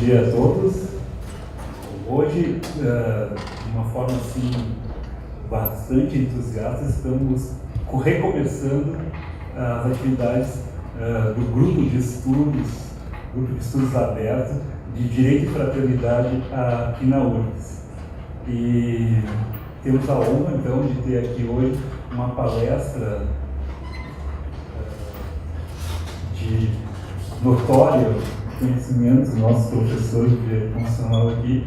dia a todos. Hoje, de uma forma assim, bastante entusiasta, estamos recomeçando as atividades do grupo de estudos aberto de Direito e Fraternidade aqui na URGS. E temos a honra, então, de ter aqui hoje uma palestra de notório conhecimento dos nossos professores de Direito Constitucional aqui,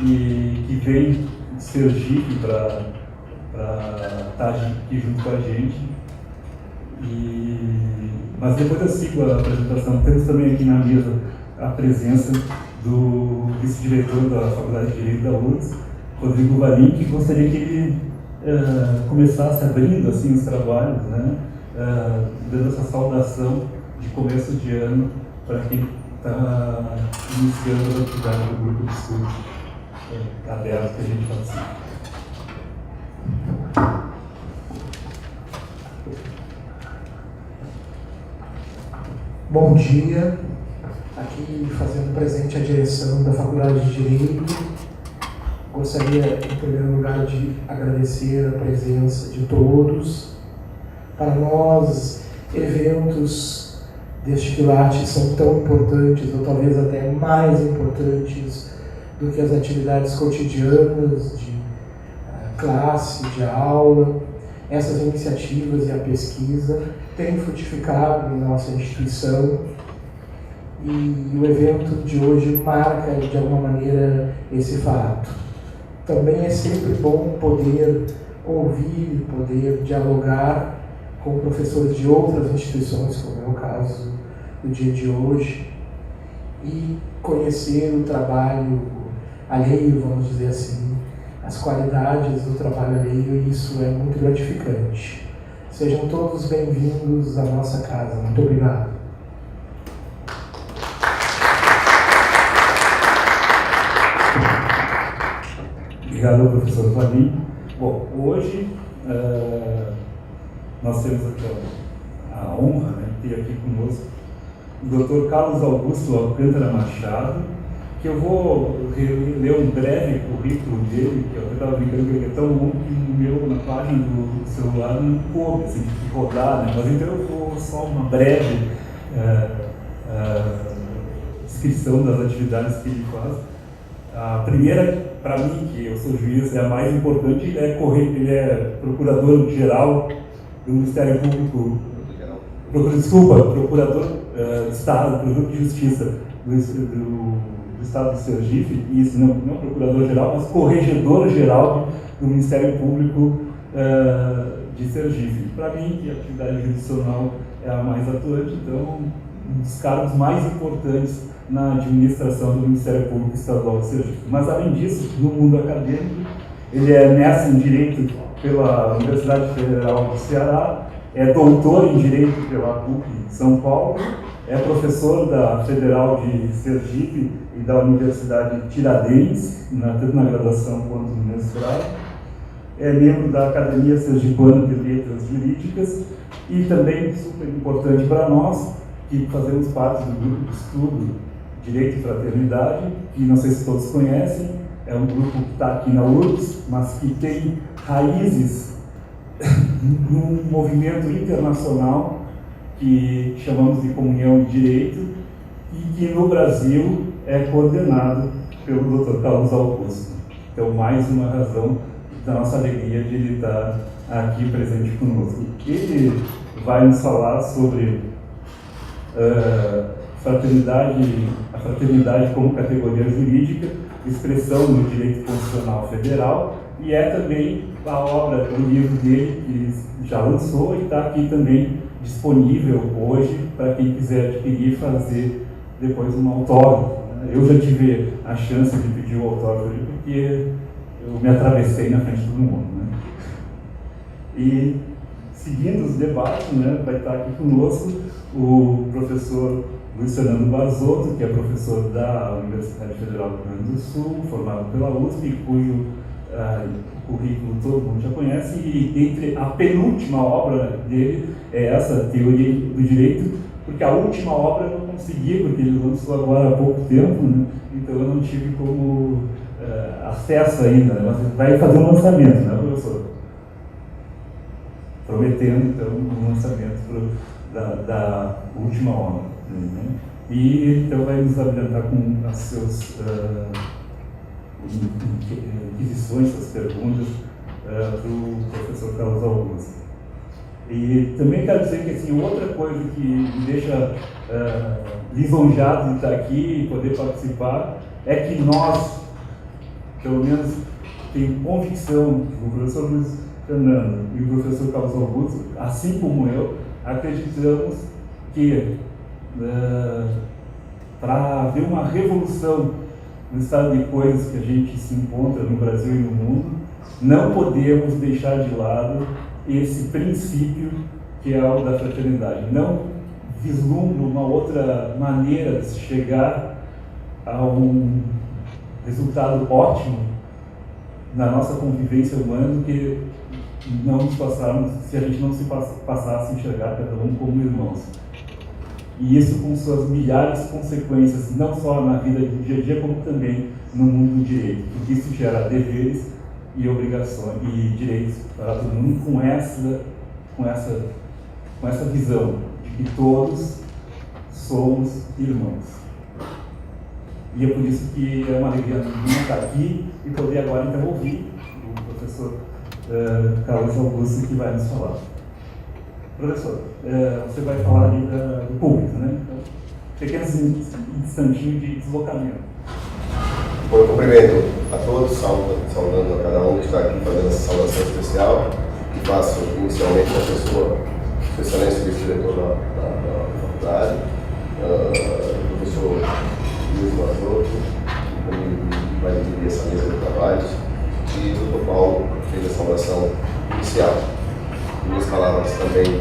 e que vem de Sergipe para estar aqui junto com a gente. Mas depois eu sigo a apresentação. Temos também aqui na mesa a presença do vice-diretor da Faculdade de Direito da URGS, Rodrigo Valim, que gostaria que ele começasse abrindo assim, os trabalhos, né? Dando essa saudação de começo de ano para quem está iniciando a atividade do grupo de estudos aberto que a gente participa. Bom dia, aqui fazendo presente a direção da Faculdade de Direito. Gostaria, em primeiro lugar, de agradecer a presença de todos. Para nós, eventos deste quilate são tão importantes, ou talvez até mais importantes, do que as atividades cotidianas de classe, de aula. Essas iniciativas e a pesquisa têm frutificado em nossa instituição e o evento de hoje marca, de alguma maneira, esse fato. Também é sempre bom poder ouvir, poder dialogar com professores de outras instituições, como é o caso do dia de hoje, e conhecer o trabalho alheio, vamos dizer assim, as qualidades do trabalho alheio, e isso é muito gratificante. Sejam todos bem-vindos à nossa casa. Muito obrigado. Obrigado, professor Valim. Bom, hoje nós temos aqui a honra, né, de ter aqui conosco o Dr. Carlos Augusto Alcântara Machado, que eu vou ler um breve currículo dele, que eu estava brincando que ele é tão longo que no meu, na página do celular, não coube, assim, de rodar, né? Mas então eu vou só uma breve descrição das atividades que ele faz. A primeira, para mim, que eu sou juiz, é a mais importante, ele é procurador-geral do Ministério Público, procurador de Estado, procurador de Justiça do Estado de Sergipe, e isso não procurador-geral, mas corregedor-geral do Ministério Público de Sergipe. Para mim, que a atividade jurisdicional é a mais atuante, então, um dos cargos mais importantes na administração do Ministério Público Estadual de Sergipe. Mas, além disso, no mundo acadêmico, ele é mestre em Direito pela Universidade Federal do Ceará, é doutor em Direito pela PUC São Paulo, é professor da Federal de Sergipe e da Universidade Tiradentes, tanto na graduação quanto no mestrado. É membro da Academia Sergipana de Letras Jurídicas e também, super importante para nós, que fazemos parte do grupo de estudo Direito e Fraternidade, que não sei se todos conhecem, é um grupo que está aqui na URGS, mas que tem raízes num movimento internacional que chamamos de Comunhão de Direito e que no Brasil é coordenado pelo Dr. Carlos Augusto. Então, mais uma razão da nossa alegria de ele estar aqui presente conosco. Ele vai nos falar sobre a fraternidade como categoria jurídica, expressão no direito constitucional federal, e é também a obra, o livro dele, que já lançou e está aqui também disponível hoje para quem quiser adquirir e fazer depois um autógrafo. Eu já tive a chance de pedir o autógrafo porque eu me atravessei na frente de todo mundo, né? E seguindo os debates, né, vai estar aqui conosco o professor Luiz Fernando Barzotto, que é professor da Universidade Federal do Rio Grande do Sul, formado pela USP, cujo currículo todo mundo já conhece, e entre a penúltima obra dele é essa, Teoria do Direito, porque a última obra eu não consegui, porque ele lançou agora há pouco tempo, né? Então eu não tive como acesso ainda, né? Mas vai fazer um lançamento, né, professor? Prometendo, então, um lançamento da última obra. Né? E então vai nos abrilhantar com as suas inquisições, suas perguntas para o professor Carlos Augusto. E também quero dizer que assim, outra coisa que me deixa lisonjado de estar aqui e poder participar é que nós, pelo menos, temos convicção que o professor Luiz Fernando e o professor Carlos Augusto, assim como eu, acreditamos que para haver uma revolução no estado de coisas que a gente se encontra no Brasil e no mundo, não podemos deixar de lado esse princípio que é o da fraternidade. Não vislumbro uma outra maneira de se chegar a um resultado ótimo na nossa convivência humana do que não nos passarmos, se a gente não se passasse a enxergar cada um como irmãos. E isso com suas milhares de consequências, não só na vida do dia a dia, como também no mundo do direito, porque isso gera deveres e obrigações e direitos para todo mundo com essa visão de que todos somos irmãos. E é por isso que é uma alegria minha estar aqui e poder agora então ouvir o professor Carlos Augusto, que vai nos falar. Professor, você vai falar ali do público, né? Então, pequenos instantinhos de deslocamento. Bom, eu cumprimento a todos, saudando a cada um que está aqui fazendo essa saudação especial, que faço inicialmente a pessoa, Sua Excelência, vice-diretor da faculdade, o professor Luiz Mazotto, que vai dividir essa mesa de trabalhos, e o doutor Paulo, que fez a saudação inicial. Minhas palavras também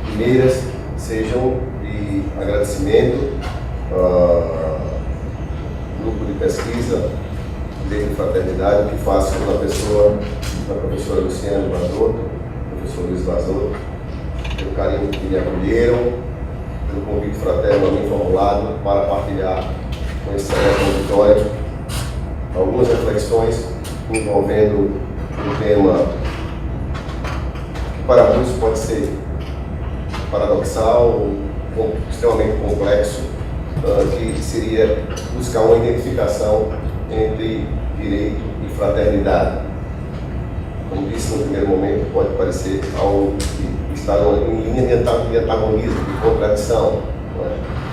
primeiras sejam de agradecimento grupo de pesquisa Direito e Fraternidade, que faço na pessoa da professora Luciana Mazotto, professor Luiz Mazotto, pelo carinho que me acolheram, pelo convite fraterno a mim formulado para partilhar com esse auditório algumas reflexões envolvendo um tema que para muitos pode ser paradoxal, extremamente complexo, que seria buscar uma identificação entre direito e fraternidade. Como disse no primeiro momento, pode parecer algo que está em linha de antagonismo, de contradição,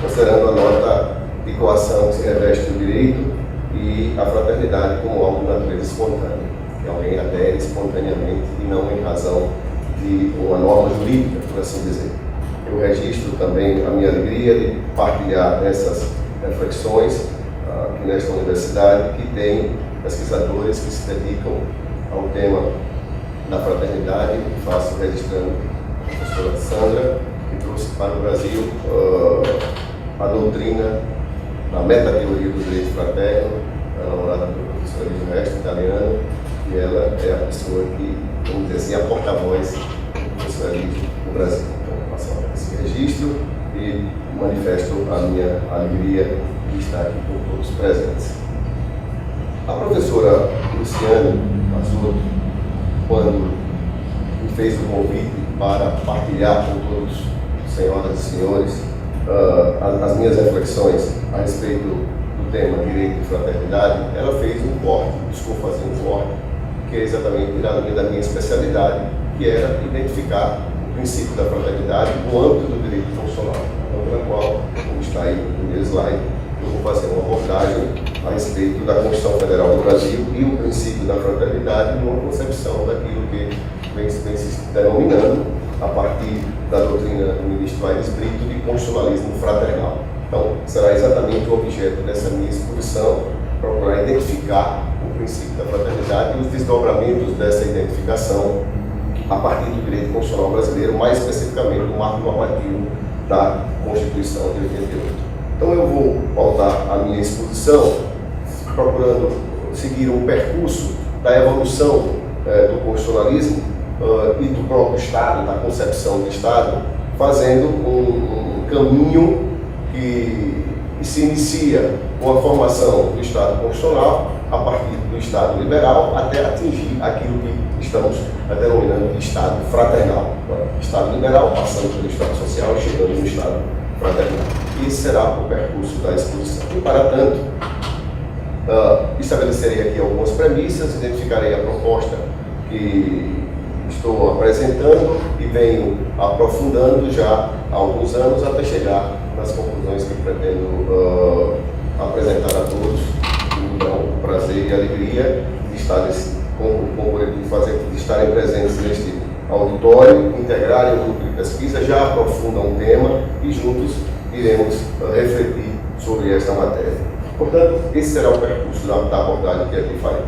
considerando a nota de coação que se reveste o direito e a fraternidade como algo de natureza espontânea, que alguém adere espontaneamente e não em razão de uma norma jurídica, por assim dizer. Eu registro também a minha alegria de partilhar essas reflexões aqui nesta universidade, que tem pesquisadores que se dedicam ao tema da fraternidade, e faço registrando a professora Sandra, que trouxe para o Brasil a doutrina da metateoria do direito fraterno, a namorada do professor Elísio Mestre, italiano, e ela é a pessoa que, vamos dizer assim, a porta-voz do professor Elísio no Brasil. Esse registro e manifesto a minha alegria de estar aqui com todos presentes. A professora Luciana Mazotto, quando me fez o convite para partilhar com todos, senhoras e senhores, as minhas reflexões a respeito do tema direito e fraternidade, ela fez um corte, buscou fazer um corte, que é exatamente na linha da minha especialidade, que era identificar o princípio da fraternidade no âmbito do direito constitucional, pela qual, como está aí no primeiro slide, eu vou fazer uma abordagem a respeito da Constituição Federal do Brasil e o princípio da fraternidade numa concepção daquilo que vem se denominando, a partir da doutrina do ministro Aires Brito, de constitucionalismo fraternal. Então, será exatamente o objeto dessa minha exposição, procurar identificar o princípio da fraternidade e os desdobramentos dessa identificação a partir do direito constitucional brasileiro, mais especificamente no marco normativo da Constituição de 88. Então eu vou pautar a minha exposição procurando seguir um percurso da evolução do constitucionalismo e do próprio Estado, da concepção do Estado, fazendo um caminho que se inicia com a formação do Estado constitucional, a partir do Estado liberal, até atingir aquilo que estamos denominando de Estado fraternal. Estado liberal, passando pelo Estado social e chegando no Estado fraternal. E esse será o percurso da exposição. E, para tanto, estabelecerei aqui algumas premissas, identificarei a proposta que estou apresentando e venho aprofundando já há alguns anos até chegar nas conclusões que pretendo apresentar a todos. Então, o prazer e a alegria de estarem presentes neste auditório, integrarem o grupo de pesquisa, já aprofundam o tema e juntos iremos refletir sobre esta matéria. Portanto, esse será o percurso da abordagem que aqui farei.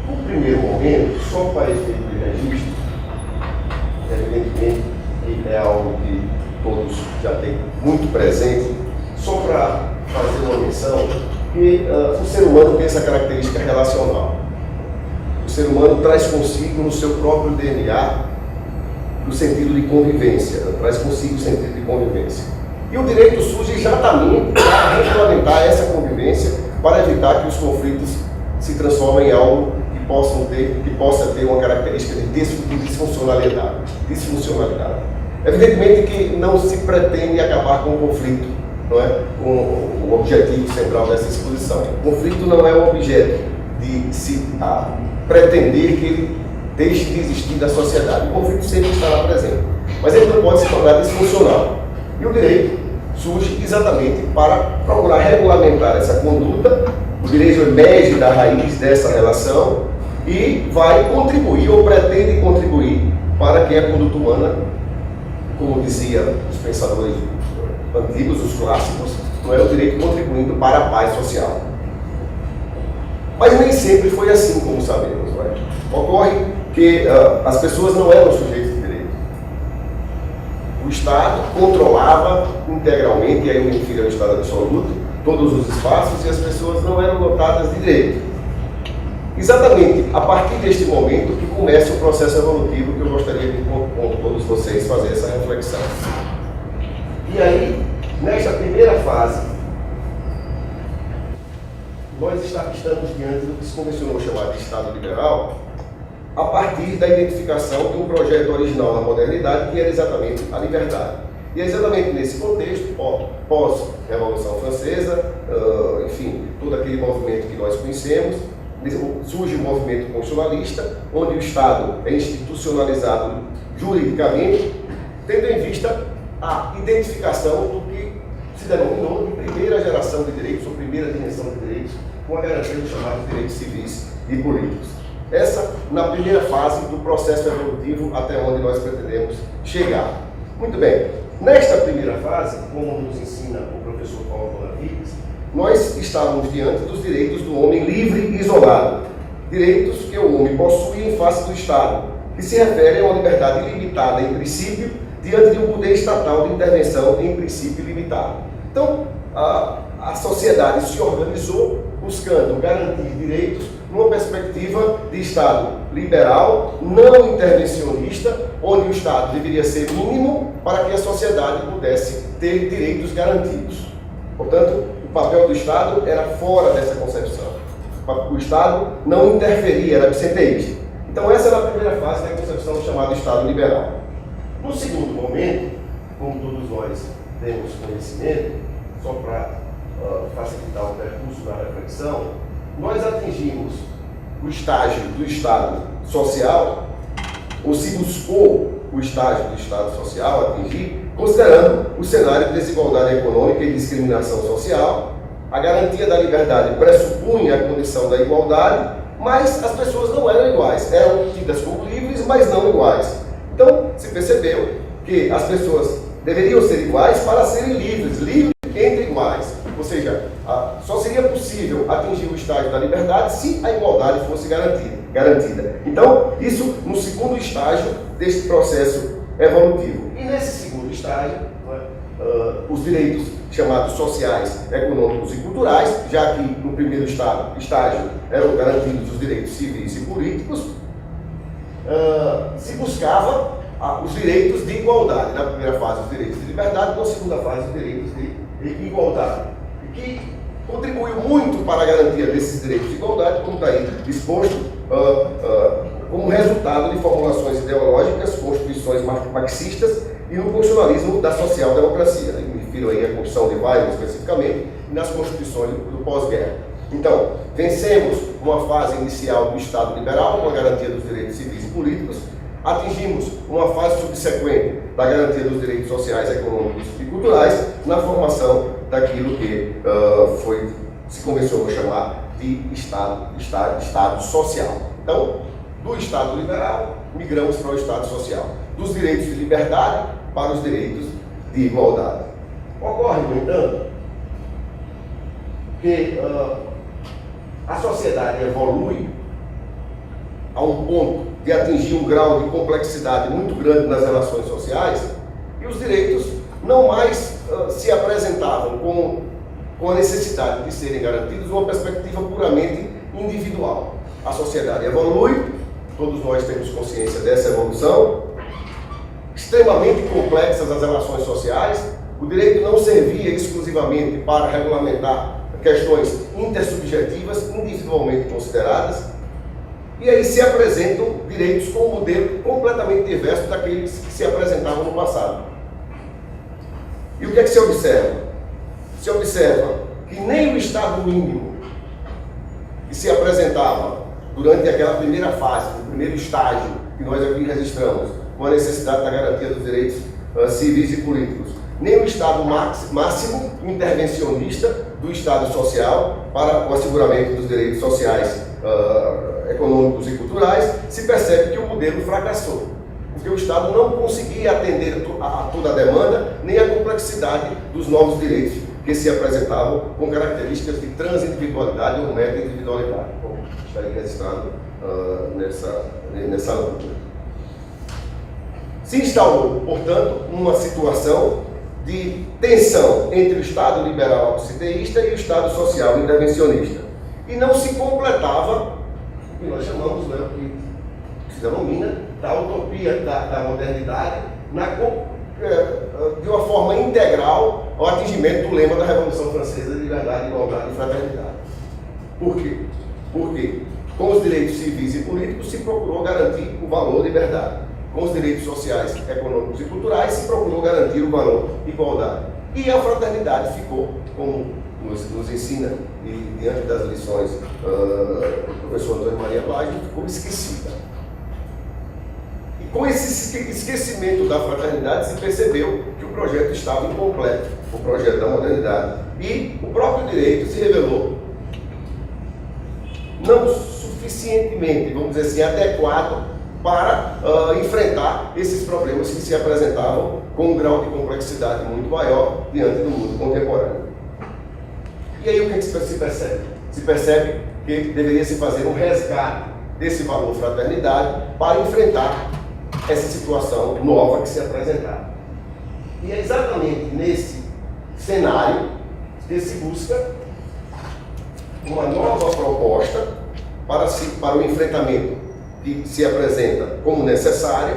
No primeiro momento, só para efeito de registro, evidentemente que é algo que todos já têm muito presente, só para fazer uma menção que o ser humano tem essa característica relacional. O ser humano traz consigo no seu próprio DNA o sentido de convivência, traz consigo o sentido de convivência. E o direito surge exatamente para regulamentar essa convivência, para evitar que os conflitos se transformem em algo que possa ter uma característica de disfuncionalidade. Evidentemente que não se pretende acabar com o conflito, não é? Com o objetivo central dessa exposição. O conflito não é o objeto de se pretender que ele deixe de existir da sociedade. O conflito sempre estará presente, mas ele não pode se tornar disfuncional. E o direito surge exatamente para procurar regulamentar essa conduta. O direito emerge da raiz dessa relação e vai contribuir, ou pretende contribuir, para que a conduta humana, como diziam os pensadores antigos, os clássicos, não é o direito contribuindo para a paz social. Mas nem sempre foi assim, como sabemos. Não é? Ocorre que as pessoas não eram sujeitos de direito. O Estado controlava integralmente, e aí eu me refiro ao Estado absoluto, todos os espaços, e as pessoas não eram dotadas de direito. Exatamente a partir deste momento que começa o processo evolutivo que eu gostaria de, com todos vocês, fazer essa reflexão. E aí, nesta primeira fase, nós estamos diante do que se convencionou chamar de Estado liberal, a partir da identificação de um projeto original na modernidade, que era exatamente a liberdade. E é exatamente nesse contexto, pós-Revolução Francesa, enfim, todo aquele movimento que nós conhecemos, surge o movimento constitucionalista, onde o Estado é institucionalizado juridicamente, tendo em vista a identificação do que se denominou de primeira geração de direitos, ou primeira dimensão de direitos, com a garantia dos chamados direitos civis e políticos. Essa, na primeira fase do processo evolutivo, até onde nós pretendemos chegar. Muito bem, nesta primeira fase, como nos ensina o professor Paulo Bonavides, nós estávamos diante dos direitos do homem livre e isolado, direitos que o homem possui em face do Estado, que se referem a uma liberdade ilimitada em princípio, diante de um poder estatal de intervenção em princípio limitado. Então, a sociedade se organizou buscando garantir direitos numa perspectiva de Estado liberal, não intervencionista, onde o Estado deveria ser mínimo para que a sociedade pudesse ter direitos garantidos. Portanto, o papel do Estado era fora dessa concepção. O Estado não interferia, era absenteísta. Então, essa era a primeira fase da concepção chamada Estado liberal. No segundo momento, como todos nós temos conhecimento, só para facilitar o percurso da reflexão, nós atingimos o estágio do Estado social, ou se buscou o estágio do Estado social atingir, considerando o cenário de desigualdade econômica e discriminação social. A garantia da liberdade pressupunha a condição da igualdade, mas as pessoas não eram iguais, eram tidas como livres, mas não iguais. Então, se percebeu que as pessoas deveriam ser iguais para serem livres entre iguais. Ou seja, só seria possível atingir o estágio da liberdade se a igualdade fosse garantida. Então, isso no segundo estágio deste processo evolutivo. E nesse segundo estágio, os direitos chamados sociais, econômicos e culturais, já que no primeiro estágio eram garantidos os direitos civis e políticos, se buscava os direitos de igualdade. Na primeira fase, os direitos de liberdade, na segunda fase, os direitos de igualdade. E que contribuiu muito para a garantia desses direitos de igualdade, como está aí exposto, como resultado de formulações ideológicas, constituições marxistas e no funcionalismo da social-democracia. Me refiro aí à Constituição de Weimar, especificamente, e nas constituições do pós-guerra. Então, vencemos uma fase inicial do Estado liberal, com a garantia dos direitos civis e políticos, atingimos uma fase subsequente da garantia dos direitos sociais, econômicos e culturais, na formação daquilo que se convencionou chamar de Estado social. Então, do Estado liberal, migramos para o Estado social. Dos direitos de liberdade para os direitos de igualdade. Ocorre, no entanto, que a sociedade evolui a um ponto de atingir um grau de complexidade muito grande nas relações sociais e os direitos não mais se apresentavam com a necessidade de serem garantidos uma perspectiva puramente individual. A sociedade evolui, todos nós temos consciência dessa evolução, extremamente complexas as relações sociais. O direito não servia exclusivamente para regulamentar questões intersubjetivas, individualmente consideradas, e aí se apresentam direitos com um modelo completamente diverso daqueles que se apresentavam no passado. E o que é que se observa? Se observa que nem o Estado mínimo que se apresentava durante aquela primeira fase, o primeiro estágio que nós aqui registramos, com a necessidade da garantia dos direitos civis e políticos, nem o Estado máximo intervencionista do Estado social para o asseguramento dos direitos sociais, econômicos e culturais, se percebe que o modelo fracassou, porque o Estado não conseguia atender a toda a demanda, nem a complexidade dos novos direitos que se apresentavam com características de transindividualidade ou meta-individualidade, como está aí registrado nessa luta. Se instaurou, portanto, uma situação de tensão entre o Estado liberal abstinentista e o Estado social intervencionista. E não se completava o que nós chamamos, o que se denomina da utopia da modernidade, de uma forma integral ao atingimento do lema da Revolução Francesa de liberdade, igualdade e fraternidade. Por quê? Porque com os direitos civis e políticos se procurou garantir o valor liberdade. Com os direitos sociais, econômicos e culturais se procurou garantir o valor igualdade. E a fraternidade ficou, como nos ensina, e diante das lições do professor Antônio Maria Plágio, ficou esquecida. E com esse esquecimento da fraternidade se percebeu que o projeto estava incompleto, o projeto da modernidade. E o próprio direito se revelou não suficientemente, vamos dizer assim, adequado para enfrentar esses problemas que se apresentavam com um grau de complexidade muito maior diante do mundo contemporâneo. E aí o que se percebe? Se percebe que deveria se fazer um resgate desse valor fraternidade para enfrentar essa situação nova que se apresentava. E é exatamente nesse cenário que se busca uma nova proposta para o enfrentamento que se apresenta como necessário,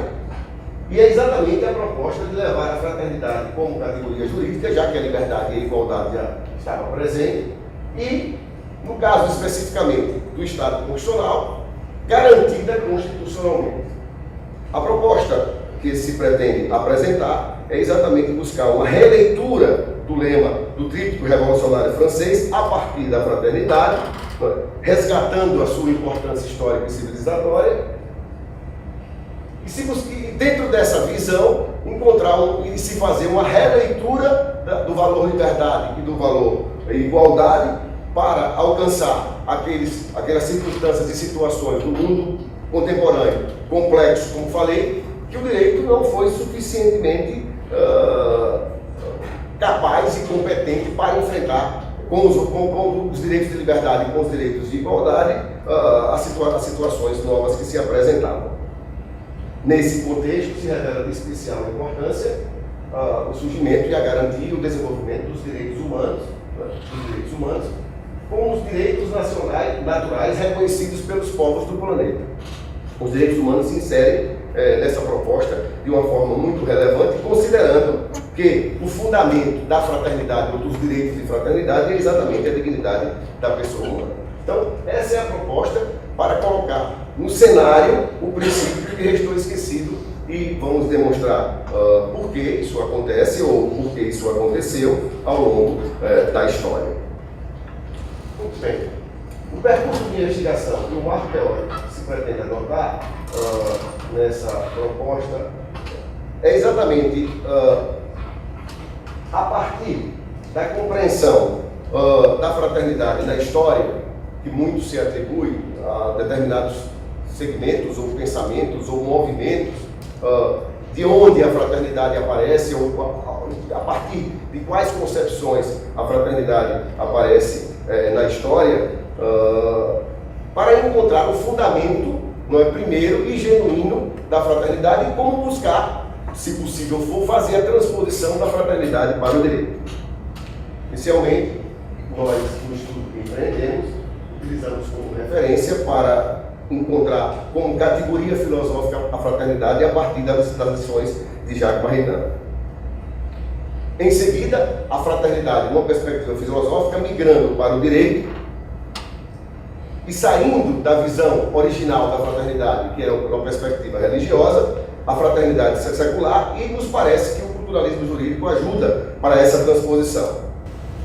e é exatamente a proposta de levar a fraternidade como categoria jurídica, já que a liberdade e a igualdade já estavam presentes, e, no caso especificamente do Estado constitucional, garantida constitucionalmente. A proposta que se pretende apresentar é exatamente buscar uma releitura do lema do tríptico revolucionário francês a partir da fraternidade, resgatando a sua importância histórica e civilizatória, e dentro dessa visão encontrar e se fazer uma releitura do valor liberdade e do valor igualdade para alcançar aquelas circunstâncias e situações do mundo contemporâneo complexo, como falei, que o direito não foi suficientemente capaz e competente para enfrentar com os direitos de liberdade e com os direitos de igualdade as situações novas que se apresentavam. Nesse contexto, se revela de especial importância o surgimento e a garantia e o desenvolvimento dos direitos humanos, como os direitos naturais reconhecidos pelos povos do planeta. Os direitos humanos se inserem nessa proposta de uma forma muito relevante, considerando que o fundamento da fraternidade ou dos direitos de fraternidade é exatamente a dignidade da pessoa humana. Então, essa é a proposta para colocar no cenário o princípio que restou esquecido e vamos demonstrar por que isso acontece ou por que isso aconteceu ao longo da história. Muito bem. O percurso de investigação e o marco teórico que se pretende adotar nessa proposta é exatamente a partir da compreensão da fraternidade na história, que muito se atribui a determinados segmentos ou pensamentos ou movimentos, de onde a fraternidade aparece ou a partir de quais concepções a fraternidade aparece na história, para encontrar o fundamento, não é, primeiro e genuíno da fraternidade e como buscar, se possível for, fazer a transposição da fraternidade para o direito. Inicialmente, nós, no estudo que empreendemos, utilizamos como referência para encontrar como categoria filosófica a fraternidade a partir das lições de Jacques Maritain. Em seguida, a fraternidade, numa perspectiva filosófica, migrando para o direito e saindo da visão original da fraternidade, que era uma perspectiva religiosa, a fraternidade secular, e nos parece que o culturalismo jurídico ajuda para essa transposição.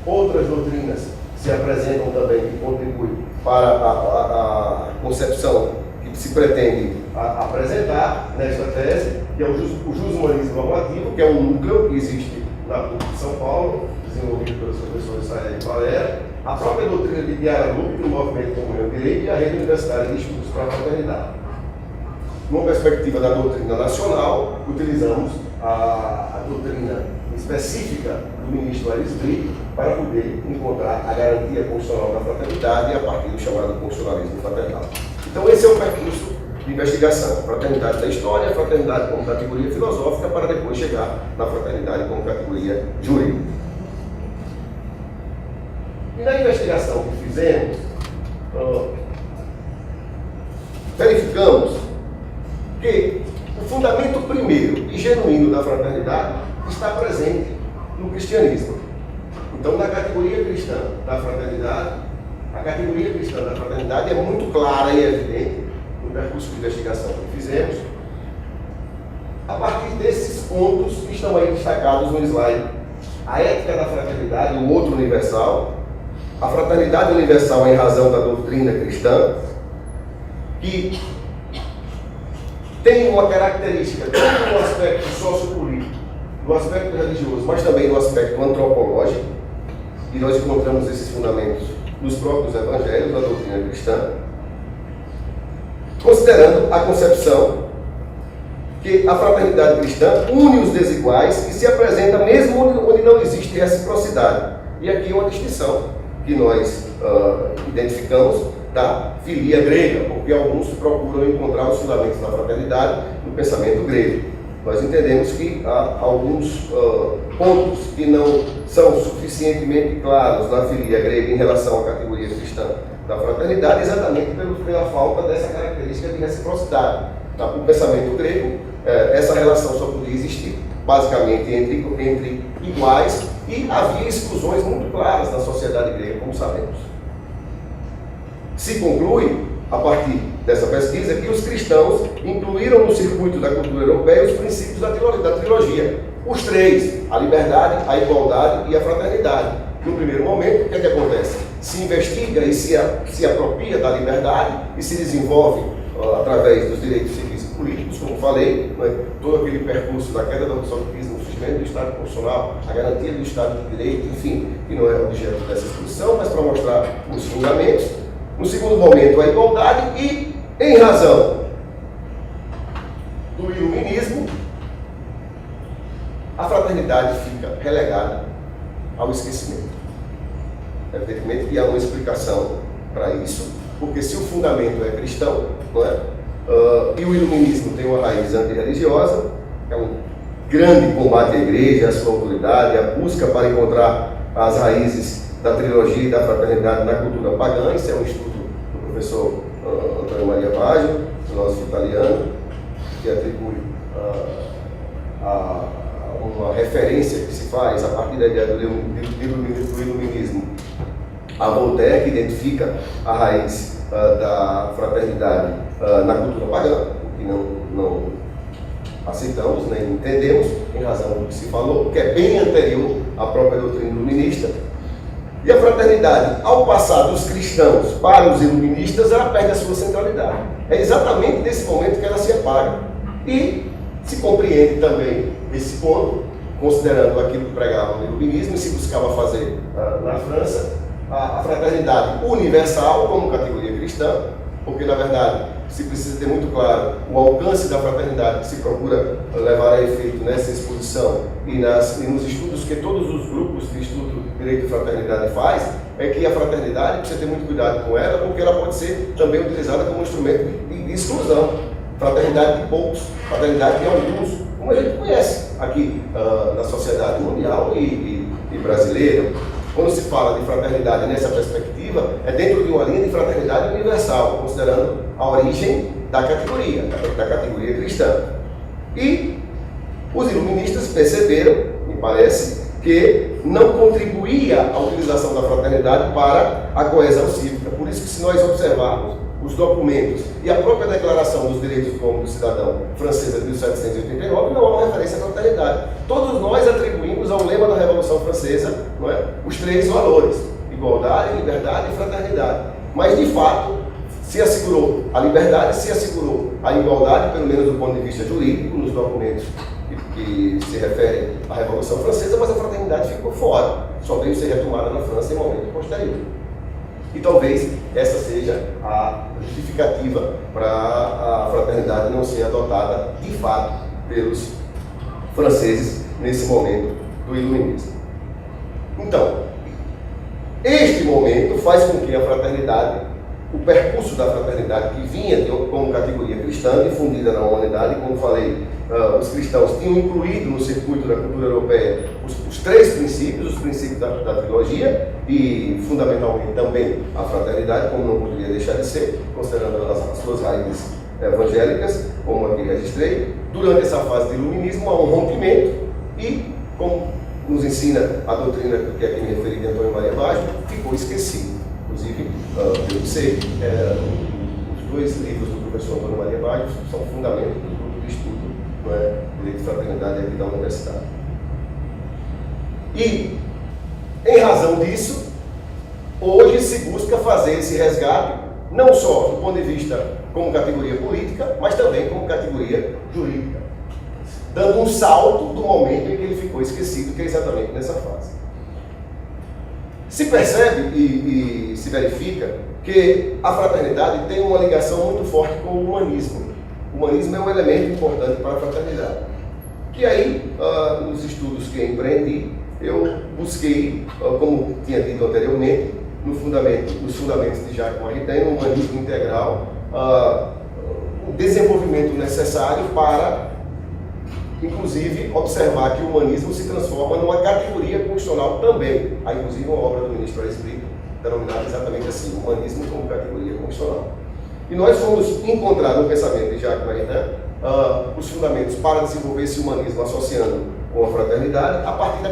Outras doutrinas se apresentam também que contribuem para a concepção que se pretende apresentar nesta tese, que é o jushumanismo normativo, que é um núcleo que existe na PUC de São Paulo, desenvolvido pelos professores Saia e Valéria, a própria doutrina de Guiaralupe, do Movimento Comunhão e Direito, e a Rede Universitária de Estudos para a Fraternidade. Numa perspectiva da doutrina nacional, utilizamos a doutrina específica do ministro Aires Brito para poder encontrar a garantia constitucional da fraternidade a partir do chamado constitucionalismo fraternal. Então esse é o percurso de investigação, fraternidade da história, fraternidade como categoria filosófica, para depois chegar na fraternidade como categoria jurídica. E na investigação que fizemos, verificamos que o fundamento primeiro e genuíno da fraternidade está presente no cristianismo. Então, na categoria cristã da fraternidade, a categoria cristã da fraternidade é muito clara e evidente no percurso de investigação que fizemos, a partir desses pontos que estão aí destacados no slide. A ética da fraternidade, o outro universal, a fraternidade universal em razão da doutrina cristã, que tem uma característica tanto no aspecto sociopolítico, no aspecto religioso, mas também no aspecto antropológico, e nós encontramos esses fundamentos nos próprios evangelhos da doutrina cristã, considerando a concepção que a fraternidade cristã une os desiguais e se apresenta mesmo onde não existe reciprocidade. E aqui uma distinção que nós identificamos da filia grega, porque alguns procuram encontrar os fundamentos da fraternidade no pensamento grego. Nós entendemos que há alguns pontos que não são suficientemente claros na filia grega em relação à categoria cristã da fraternidade, exatamente pela falta dessa característica de reciprocidade. No pensamento grego, essa relação só podia existir basicamente entre iguais, e havia exclusões muito claras na sociedade grega, como sabemos. Se conclui, a partir dessa pesquisa, que os cristãos incluíram no circuito da cultura europeia os princípios da trilogia. Os três: a liberdade, a igualdade e a fraternidade. No primeiro momento, o que é que acontece? Se investiga e se apropria da liberdade e se desenvolve através dos direitos civis e políticos, como falei, né? Todo aquele percurso da queda do absolutismo, o surgimento do Estado constitucional, a garantia do Estado de Direito, enfim, que não é objeto dessa exposição, mas para mostrar os fundamentos. No segundo momento, a igualdade e, em razão do iluminismo, a fraternidade fica relegada ao esquecimento. Evidentemente que há uma explicação para isso, porque se o fundamento é cristão, não é? E o iluminismo tem uma raiz antirreligiosa, é um grande combate à igreja, à sua autoridade, a busca para encontrar as raízes da trilogia e da fraternidade na cultura pagã. Isso é um estudo do professor Antônio Maria Baggio, filósofo italiano, que atribui uma referência que se faz a partir da ideia do iluminismo a Voltaire, que identifica a raiz da fraternidade na cultura pagã, que não aceitamos nem entendemos, em razão do que se falou, que é bem anterior à própria doutrina iluminista. E a fraternidade, ao passar dos cristãos para os iluministas, ela perde a sua centralidade. É exatamente nesse momento que ela se apaga. E se compreende também esse ponto, considerando aquilo que pregava o iluminismo e se buscava fazer na França, a fraternidade universal como categoria cristã, porque na verdade se precisa ter muito claro o alcance da fraternidade que se procura levar a efeito nessa exposição e nos estudos que todos os grupos de estudo de direito e fraternidade faz, é que a fraternidade precisa ter muito cuidado com ela, porque ela pode ser também utilizada como instrumento de exclusão. Fraternidade de poucos, fraternidade de alguns, como a gente conhece aqui na sociedade mundial e brasileira. Quando se fala de fraternidade nessa perspectiva, é dentro de uma linha de fraternidade universal, considerando a origem da categoria cristã. E os iluministas perceberam, me parece, que não contribuía a utilização da fraternidade para a coesão cívica. Por isso que, se nós observarmos os documentos e a própria Declaração dos Direitos do Homem e do Cidadão francesa de 1789, não há uma referência à fraternidade. Todos nós atribuímos ao lema da Revolução Francesa, não é, os três valores: igualdade, liberdade e fraternidade. Mas, de fato, se assegurou a liberdade, se assegurou a igualdade, pelo menos do ponto de vista jurídico, nos documentos que se referem à Revolução Francesa, mas a fraternidade ficou fora. Só veio ser retomada na França em momento posterior. E talvez essa seja a justificativa para a fraternidade não ser adotada de fato pelos franceses nesse momento do iluminismo. Então, este momento faz com que a fraternidade, o percurso da fraternidade que vinha como categoria cristã, difundida na humanidade, como falei, os cristãos tinham incluído no circuito da cultura europeia os três princípios, os princípios da trilogia e fundamentalmente também a fraternidade, como não poderia deixar de ser, considerando as suas raízes evangélicas, como aqui registrei. Durante essa fase de iluminismo há um rompimento e, como nos ensina a doutrina que aqui me referi de Antônio Maria Baggio, ficou esquecido. Inclusive, eu sei, os dois livros do professor Antônio Maria Baggio são fundamentos do grupo de estudo, não é, Direito e Fraternidade aqui da Universidade. E, em razão disso, hoje se busca fazer esse resgate, não só do ponto de vista como categoria política, mas também como categoria jurídica, dando um salto do momento em que ele ficou esquecido, que é exatamente nessa fase. Se percebe e se verifica que a fraternidade tem uma ligação muito forte com o humanismo. O humanismo é um elemento importante para a fraternidade. Que aí, nos estudos que empreendi, eu busquei, como tinha dito anteriormente, nos fundamentos de Jacques Maritain, um humanismo integral, o desenvolvimento necessário para, inclusive, observar que o humanismo se transforma numa categoria constitucional também. Há, inclusive, uma obra do ministro Aires Brito, denominada exatamente assim, humanismo como categoria constitucional. E nós fomos encontrar no pensamento de Jacques Maritain os fundamentos para desenvolver esse humanismo associando com a fraternidade, a partir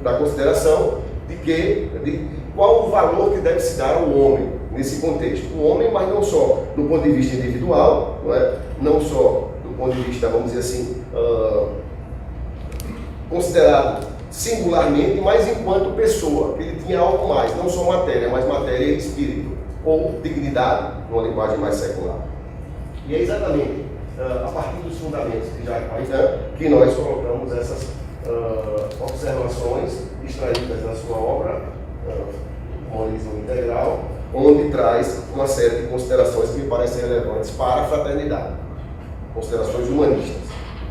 da consideração de qual o valor que deve se dar ao homem nesse contexto. O homem, mas não só do ponto de vista individual, não só do ponto de vista, vamos dizer assim, considerado singularmente, mas enquanto pessoa, que ele tinha algo mais, não só matéria, mas matéria e espírito, ou dignidade, numa linguagem mais secular. E é exatamente a partir dos fundamentos de Jacques Maritain que nós colocamos essas observações extraídas da sua obra, Humanismo Integral, onde traz uma série de considerações que me parecem relevantes para a fraternidade. Considerações humanistas.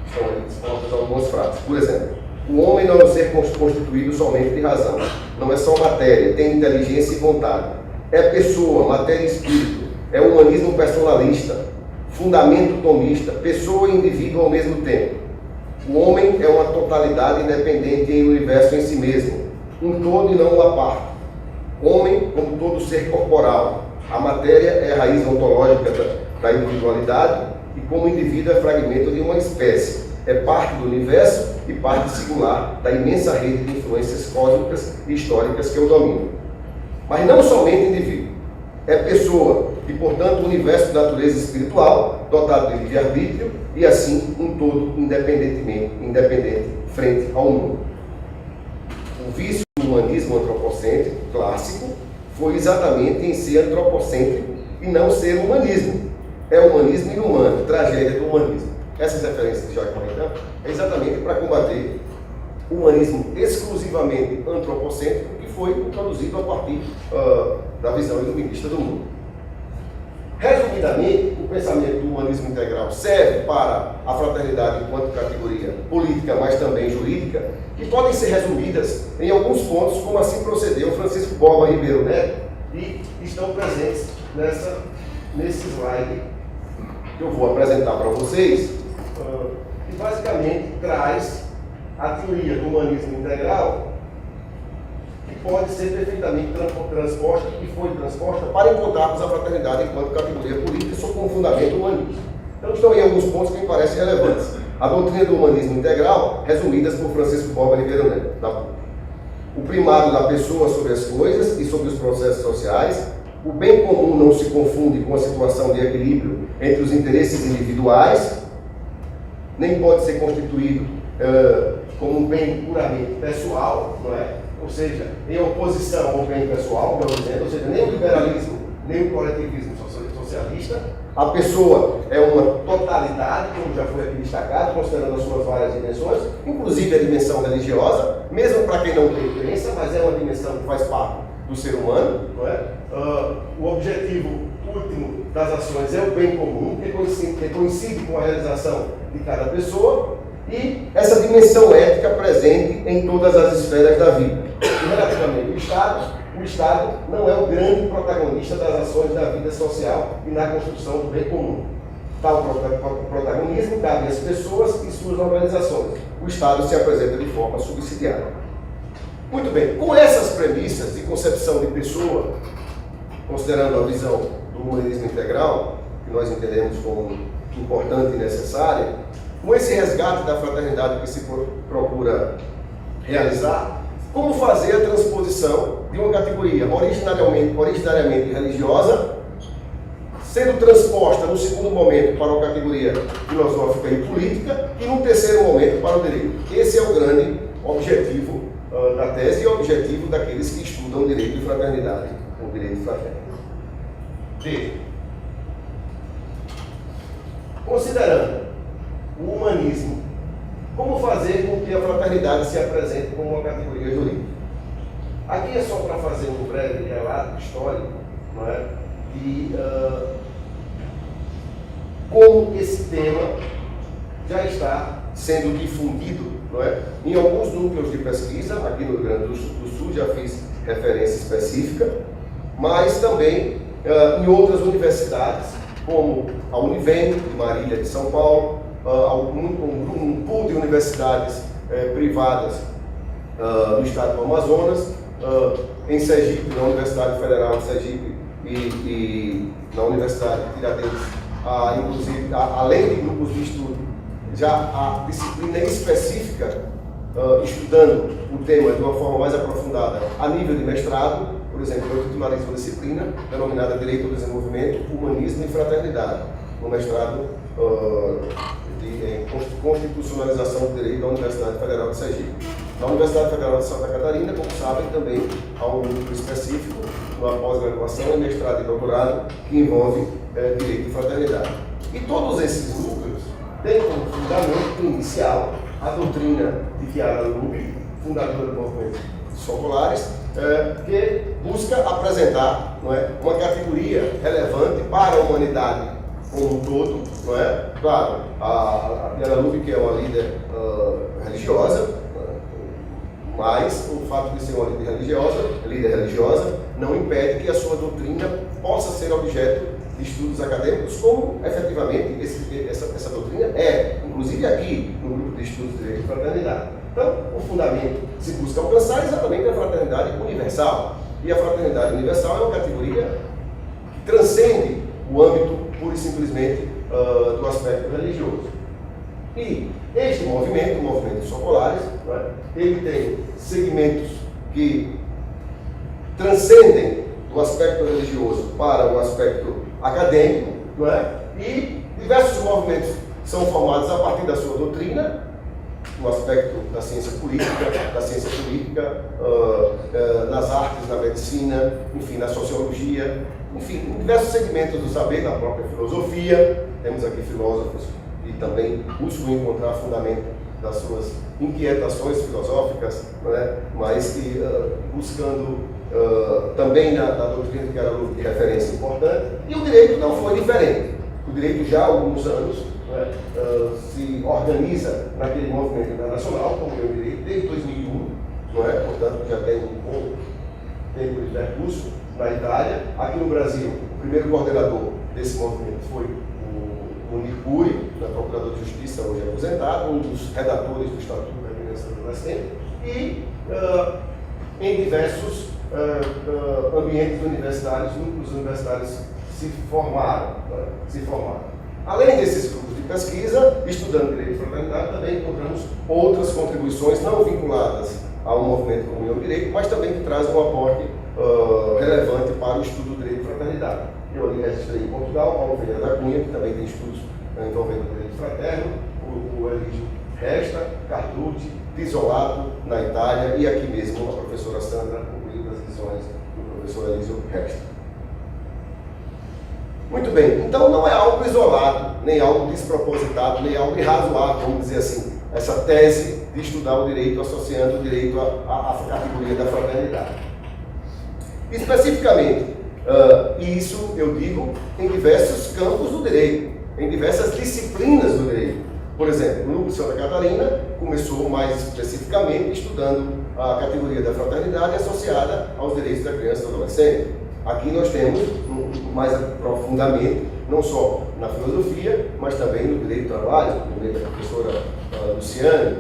Estão aí dispostas algumas frases. Por exemplo, o homem não é um ser constituído somente de razão. Não é só matéria, tem inteligência e vontade. É pessoa, matéria e espírito. É humanismo personalista, fundamento tomista, pessoa e indivíduo ao mesmo tempo. O homem é uma totalidade independente em universo em si mesmo, um todo e não uma parte. Homem como todo ser corporal, A matéria é a raiz ontológica da individualidade e como indivíduo é fragmento de uma espécie. É parte do universo e parte singular da imensa rede de influências cósmicas e históricas que o dominam. Mas não somente indivíduo. É pessoa e, portanto, o universo de natureza espiritual, dotado de livre-arbítrio e, assim, um todo independente frente ao mundo. O vício do humanismo antropocêntrico clássico foi exatamente em ser antropocêntrico e não ser humanismo. É humanismo inumano, tragédia do humanismo. Essas referências de Jorge Maritain é exatamente para combater o humanismo exclusivamente antropocêntrico que foi introduzido a partir da visão iluminista do mundo. Resumidamente, o pensamento do humanismo integral serve para a fraternidade enquanto categoria política, mas também jurídica, que podem ser resumidas em alguns pontos, como assim procedeu Francisco Borba Ribeiro Neto, e estão presentes nesse slide que eu vou apresentar para vocês, que basicamente traz a teoria do humanismo integral, que pode ser perfeitamente transposta e foi transposta para encontrarmos a fraternidade enquanto categoria política sob um fundamento humanista. Então estão aí alguns pontos que me parecem relevantes. A doutrina do humanismo integral, resumidas por Francisco Borba Ribeiro Neto, da PUC. O primado da pessoa sobre as coisas e sobre os processos sociais. O bem comum não se confunde com a situação de equilíbrio entre os interesses individuais, nem pode ser constituído como um bem puramente pessoal, não é? Ou seja, em oposição ao bem pessoal, ou seja, nem o liberalismo, nem o coletivismo socialista. A pessoa é uma totalidade, como já foi aqui destacado, considerando as suas várias dimensões, inclusive a dimensão religiosa, mesmo para quem não tem crença, mas é uma dimensão que faz parte do ser humano, não é? O objetivo último das ações é o bem comum, que coincide com a realização de cada pessoa, e essa dimensão ética presente em todas as esferas da vida. E relativamente ao Estado não é o grande protagonista das ações da vida social e na construção do bem comum. Tal protagonismo cabe às pessoas e suas organizações. O Estado se apresenta de forma subsidiária. Muito bem, com essas premissas de concepção de pessoa, considerando a visão do humanismo integral, que nós entendemos como importante e necessária, com esse resgate da fraternidade que se procura realizar, como fazer a transposição de uma categoria originariamente religiosa, sendo transposta no segundo momento para uma categoria filosófica e política, e no terceiro momento para o direito. Esse é o grande objetivo da tese e o objetivo daqueles que estudam direito de fraternidade, o direito fraterno. Veja, considerando o humanismo, como fazer com que a fraternidade se apresente como uma categoria jurídica? Aqui é só para fazer um breve relato histórico, não é? E como esse tema já está sendo difundido, não é? Em alguns núcleos de pesquisa, aqui no Rio Grande do Sul já fiz referência específica, mas também em outras universidades, como a Univem, de Marília, de São Paulo, um pool de universidades privadas do estado do Amazonas, em Sergipe, na Universidade Federal de Sergipe e na Universidade de Tiradentes, inclusive, além de grupos de estudo, já a disciplina específica, estudando o tema de uma forma mais aprofundada a nível de mestrado. Por exemplo, eu titularizo uma disciplina denominada Direito ao Desenvolvimento, Humanismo e Fraternidade, no mestrado de Constitucionalização do Direito da Universidade Federal de Sergipe. Na Universidade Federal de Santa Catarina, como sabem, também há um núcleo específico, uma pós-graduação, mestrado e doutorado, que envolve Direito e Fraternidade. E todos esses núcleos têm como fundamento inicial a doutrina de Chiara Lubich, fundadora do movimento Socolares, que busca apresentar, não é, uma categoria relevante para a humanidade como um todo, não é? Claro, a Chiara Lubich é uma líder religiosa, mas o fato de ser uma líder religiosa não impede que a sua doutrina possa ser objeto de estudos acadêmicos, como efetivamente essa doutrina é, inclusive aqui no grupo de estudos de Direito e Fraternidade. Então, o fundamento que se busca alcançar é exatamente a fraternidade universal. E a fraternidade universal é uma categoria transcende o âmbito pura e simplesmente do aspecto religioso. E este movimento, o movimento dos Socolares, né, ele tem segmentos que transcendem do aspecto religioso para o aspecto acadêmico, não é? E diversos movimentos são formados a partir da sua doutrina, no aspecto da ciência política, nas artes, na medicina, enfim, na sociologia, enfim, em diversos segmentos do saber, na própria filosofia. Temos aqui filósofos que também buscam encontrar fundamento das suas inquietações filosóficas, não é? Mas que buscando também na doutrina que era de referência importante. E o direito não foi diferente. O direito já há alguns anos, né, se organiza naquele movimento internacional, como eu direi, desde 2001, não é? Portanto, já tem um bom tempo de percurso na Itália. Aqui no Brasil, o primeiro coordenador desse movimento foi o Nicuri, procurador de Justiça, hoje aposentado, um dos redatores do Estatuto da Criança e do Adolescente, e em diversos ambientes universitários, núcleos universitários se formaram. Além desses grupos de pesquisa, estudando Direito e Fraternidade, também encontramos outras contribuições não vinculadas ao movimento Comunhão e Direito, mas também que trazem um aporte relevante para o estudo do Direito e Fraternidade. Eu ali registrei em Portugal, Paulo Ferreira da Cunha, que também tem estudos envolvendo o Direito Fraterno, o Elísio Resta, Carducci, Pisolato, na Itália, e aqui mesmo a professora Sandra, concluindo as lições do professor Elísio Resta. Muito bem, então não é algo isolado, nem algo despropositado, nem algo irrazoável, vamos dizer assim, essa tese de estudar o direito associando o direito à categoria da fraternidade. Especificamente, isso eu digo em diversos campos do direito, em diversas disciplinas do direito. Por exemplo, no Santa Catarina começou mais especificamente estudando a categoria da fraternidade associada aos direitos da criança e do adolescente. Aqui nós temos mais profundamente, não só na filosofia, mas também no direito do trabalho, no meio da professora Luciane.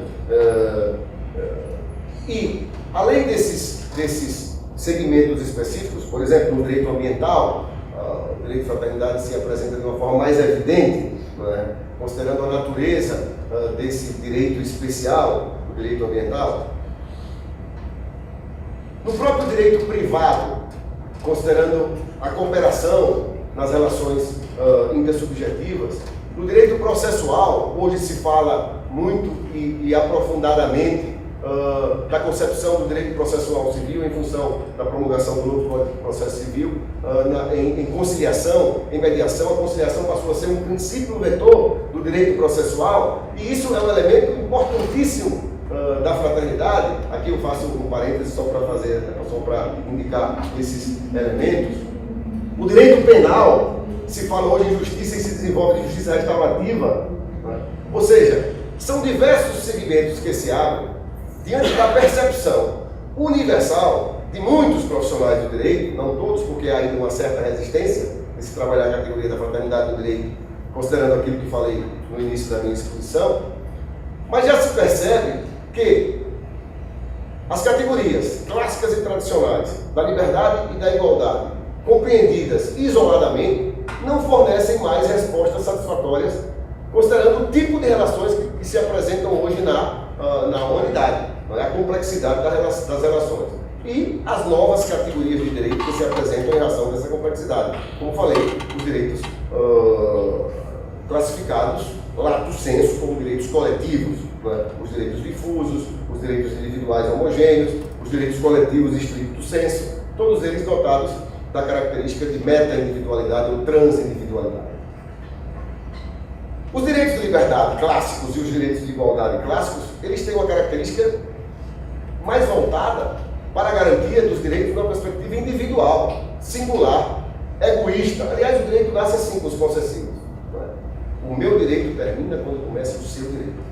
E, além desses segmentos específicos, por exemplo, no direito ambiental, o direito de fraternidade se apresenta de uma forma mais evidente, né, considerando a natureza desse direito especial, o direito ambiental. No próprio direito privado, considerando a cooperação nas relações intersubjetivas, no direito processual, hoje se fala muito e aprofundadamente da concepção do direito processual civil em função da promulgação do novo Código de Processo Civil, em conciliação, em mediação. A conciliação passou a ser um princípio vetor do direito processual, e isso é um elemento importantíssimo da fraternidade. Aqui eu faço um parêntese só para indicar esses elementos. O direito penal, se fala hoje em justiça e se desenvolve em justiça restaurativa, né? Ou seja, são diversos segmentos que se abrem diante da percepção universal de muitos profissionais do direito, não todos, porque há ainda uma certa resistência em se trabalhar a categoria da fraternidade do direito, considerando aquilo que falei no início da minha exposição, mas já se percebe que as categorias clássicas e tradicionais da liberdade e da igualdade, compreendidas isoladamente, não fornecem mais respostas satisfatórias, considerando o tipo de relações que se apresentam hoje na humanidade, a complexidade das relações. E as novas categorias de direito que se apresentam em razão dessa complexidade. Como falei, os direitos classificados lato sensu como direitos coletivos, né? Os direitos difusos, os direitos individuais homogêneos, os direitos coletivos estricto sensu, todos eles dotados da característica de meta-individualidade ou transindividualidade. Os direitos de liberdade clássicos e os direitos de igualdade clássicos, eles têm uma característica mais voltada para a garantia dos direitos numa perspectiva individual, singular, egoísta. Aliás, o direito nasce assim com os concessivos. O meu direito termina quando começa o seu direito.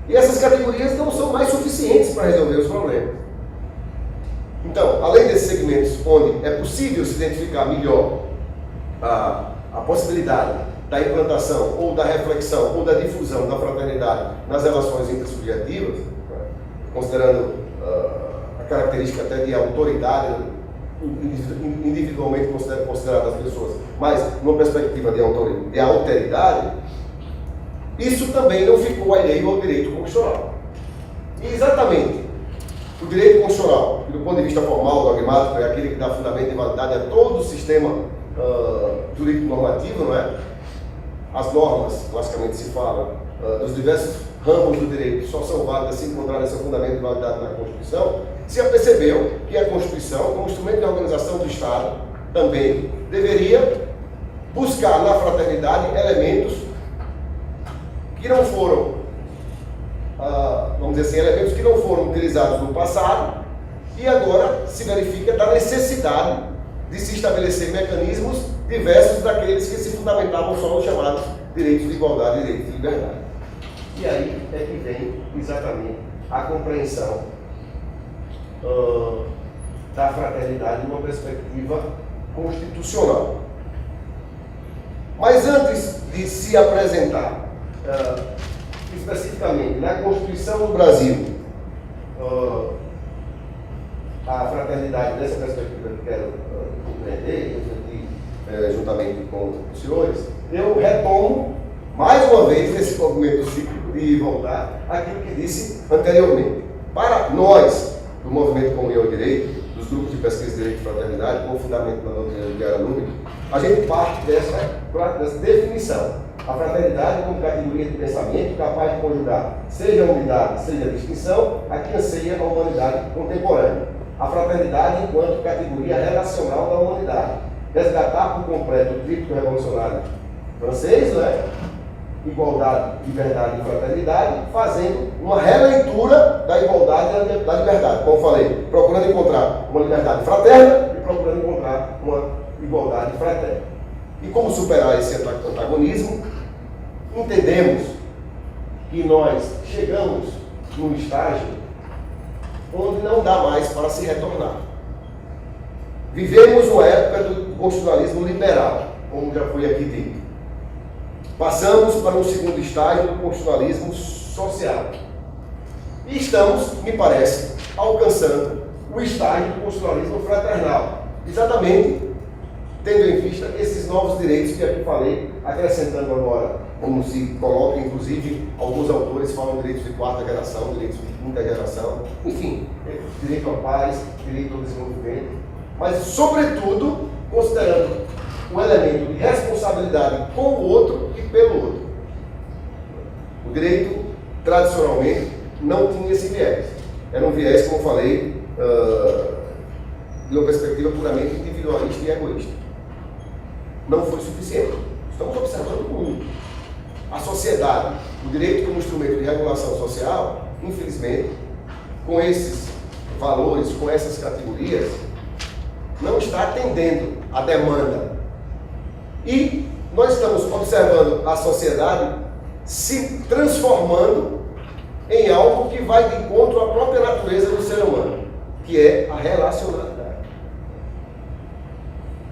E essas categorias não são mais suficientes para resolver os problemas. Então, além desses segmentos onde é possível se identificar melhor a possibilidade da implantação ou da reflexão ou da difusão da fraternidade nas relações intersubjetivas, considerando a característica até de autoridade individualmente consideradas pessoas, mas numa perspectiva de alteridade, isso também não ficou alheio ao direito constitucional. E exatamente o direito constitucional, que do ponto de vista formal, dogmático, é aquele que dá fundamento e validade a todo o sistema jurídico normativo, não é? As normas, classicamente se fala, dos diversos ramos do direito só são válidas se encontrarem seu fundamento e validade na Constituição. Se apercebeu que a Constituição, como instrumento de organização do Estado, também deveria buscar na fraternidade elementos que não foram, vamos dizer assim, elementos que não foram utilizados no passado e agora se verifica da necessidade de se estabelecer mecanismos diversos daqueles que se fundamentavam só nos chamados direitos de igualdade e direitos de liberdade. E aí é que vem exatamente a compreensão da fraternidade numa perspectiva constitucional. Mas antes de se apresentar especificamente na Constituição do Brasil a fraternidade nessa perspectiva que quero compreender e refletir juntamente com os senhores, eu retomo mais uma vez nesse movimento cíclico de voltar àquilo que disse anteriormente. Para nós, do Movimento Comunhão e Direito, dos grupos de pesquisa de direito e fraternidade, com o fundamento na doutrina de Guerra Lúdica, a gente parte dessa definição. A fraternidade como categoria de pensamento capaz de conjugar seja a unidade, seja a distinção, a que anseia a humanidade contemporânea. A fraternidade enquanto categoria relacional da humanidade. Resgatar por completo o tríptico revolucionário francês, né? Igualdade, liberdade e fraternidade, fazendo uma releitura da igualdade e da liberdade, como falei, procurando encontrar uma liberdade fraterna e procurando encontrar uma igualdade fraterna. E como superar esse antagonismo? Entendemos que nós chegamos num estágio onde não dá mais para se retornar. Vivemos uma época do constitucionalismo liberal, como já foi aqui dito. Passamos para um segundo estágio do constitucionalismo social. E estamos, me parece, alcançando o estágio do constitucionalismo fraternal. Exatamente tendo em vista esses novos direitos que aqui falei, acrescentando agora, como se coloca, inclusive, alguns autores falam direitos de quarta geração, direitos de quinta geração, enfim, direito à paz, direito ao desenvolvimento, mas, sobretudo, considerando o elemento de responsabilidade com o outro e pelo outro. O direito, tradicionalmente, não tinha esse viés. Era um viés, como falei, de uma perspectiva puramente individualista e egoísta. Não foi suficiente. Estamos observando o mundo. A sociedade, o direito como instrumento de regulação social, infelizmente, com esses valores, com essas categorias, não está atendendo à demanda. E nós estamos observando a sociedade se transformando em algo que vai de encontro à própria natureza do ser humano, que é a relacionalidade.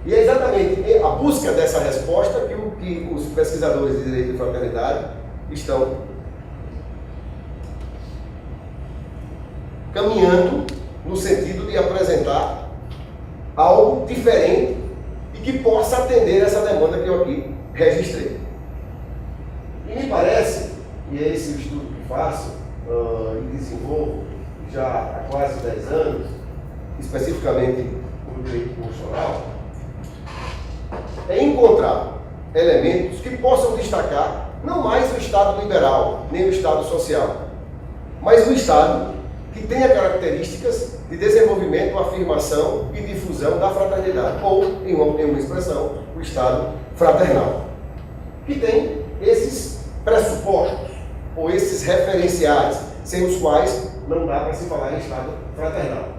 E é exatamente a busca dessa resposta que os pesquisadores de direito e fraternidade estão caminhando no sentido de apresentar algo diferente e que possa atender essa demanda que eu aqui registrei. E me parece, e é esse o estudo que faço e desenvolvo já há quase 10 anos, especificamente no direito constitucional, é encontrar elementos que possam destacar não mais o Estado liberal, nem o Estado social, mas o Estado que tenha características de desenvolvimento, afirmação e difusão da fraternidade, ou, em uma expressão, o Estado fraternal, que tem esses pressupostos, ou esses referenciais, sem os quais não dá para se falar em Estado fraternal.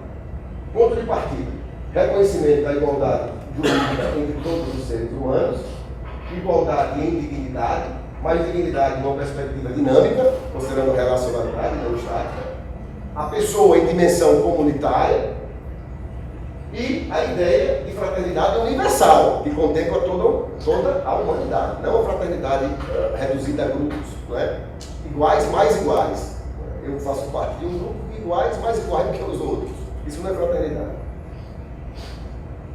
Ponto de partida: reconhecimento da igualdade jurídica entre todos os seres humanos, igualdade em dignidade, mas dignidade numa perspectiva dinâmica, considerando relacionalidade, não estática, a pessoa em dimensão comunitária e a ideia de fraternidade universal, que contempla toda a humanidade, não a fraternidade reduzida a grupos, não é? Iguais mais iguais. Eu faço parte de um grupo iguais mais iguais do que os outros. Isso não é fraternidade.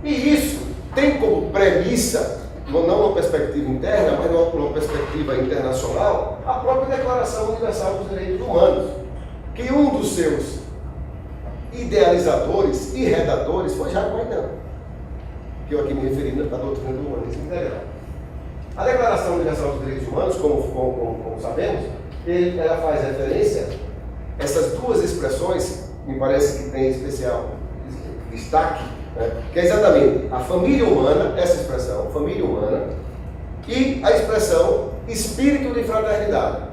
E isso tem como premissa, não uma perspectiva interna, mas uma perspectiva internacional, a própria Declaração Universal dos Direitos Humanos, que um dos seus idealizadores e redatores foi Jacques Maritain, que eu aqui me referi à doutrina do humanismo integral. A Declaração Universal dos Direitos Humanos, como sabemos, ela faz referência a essas duas expressões, me parece que tem especial destaque, né? Que é exatamente a família humana, essa expressão, família humana, e a expressão espírito de fraternidade.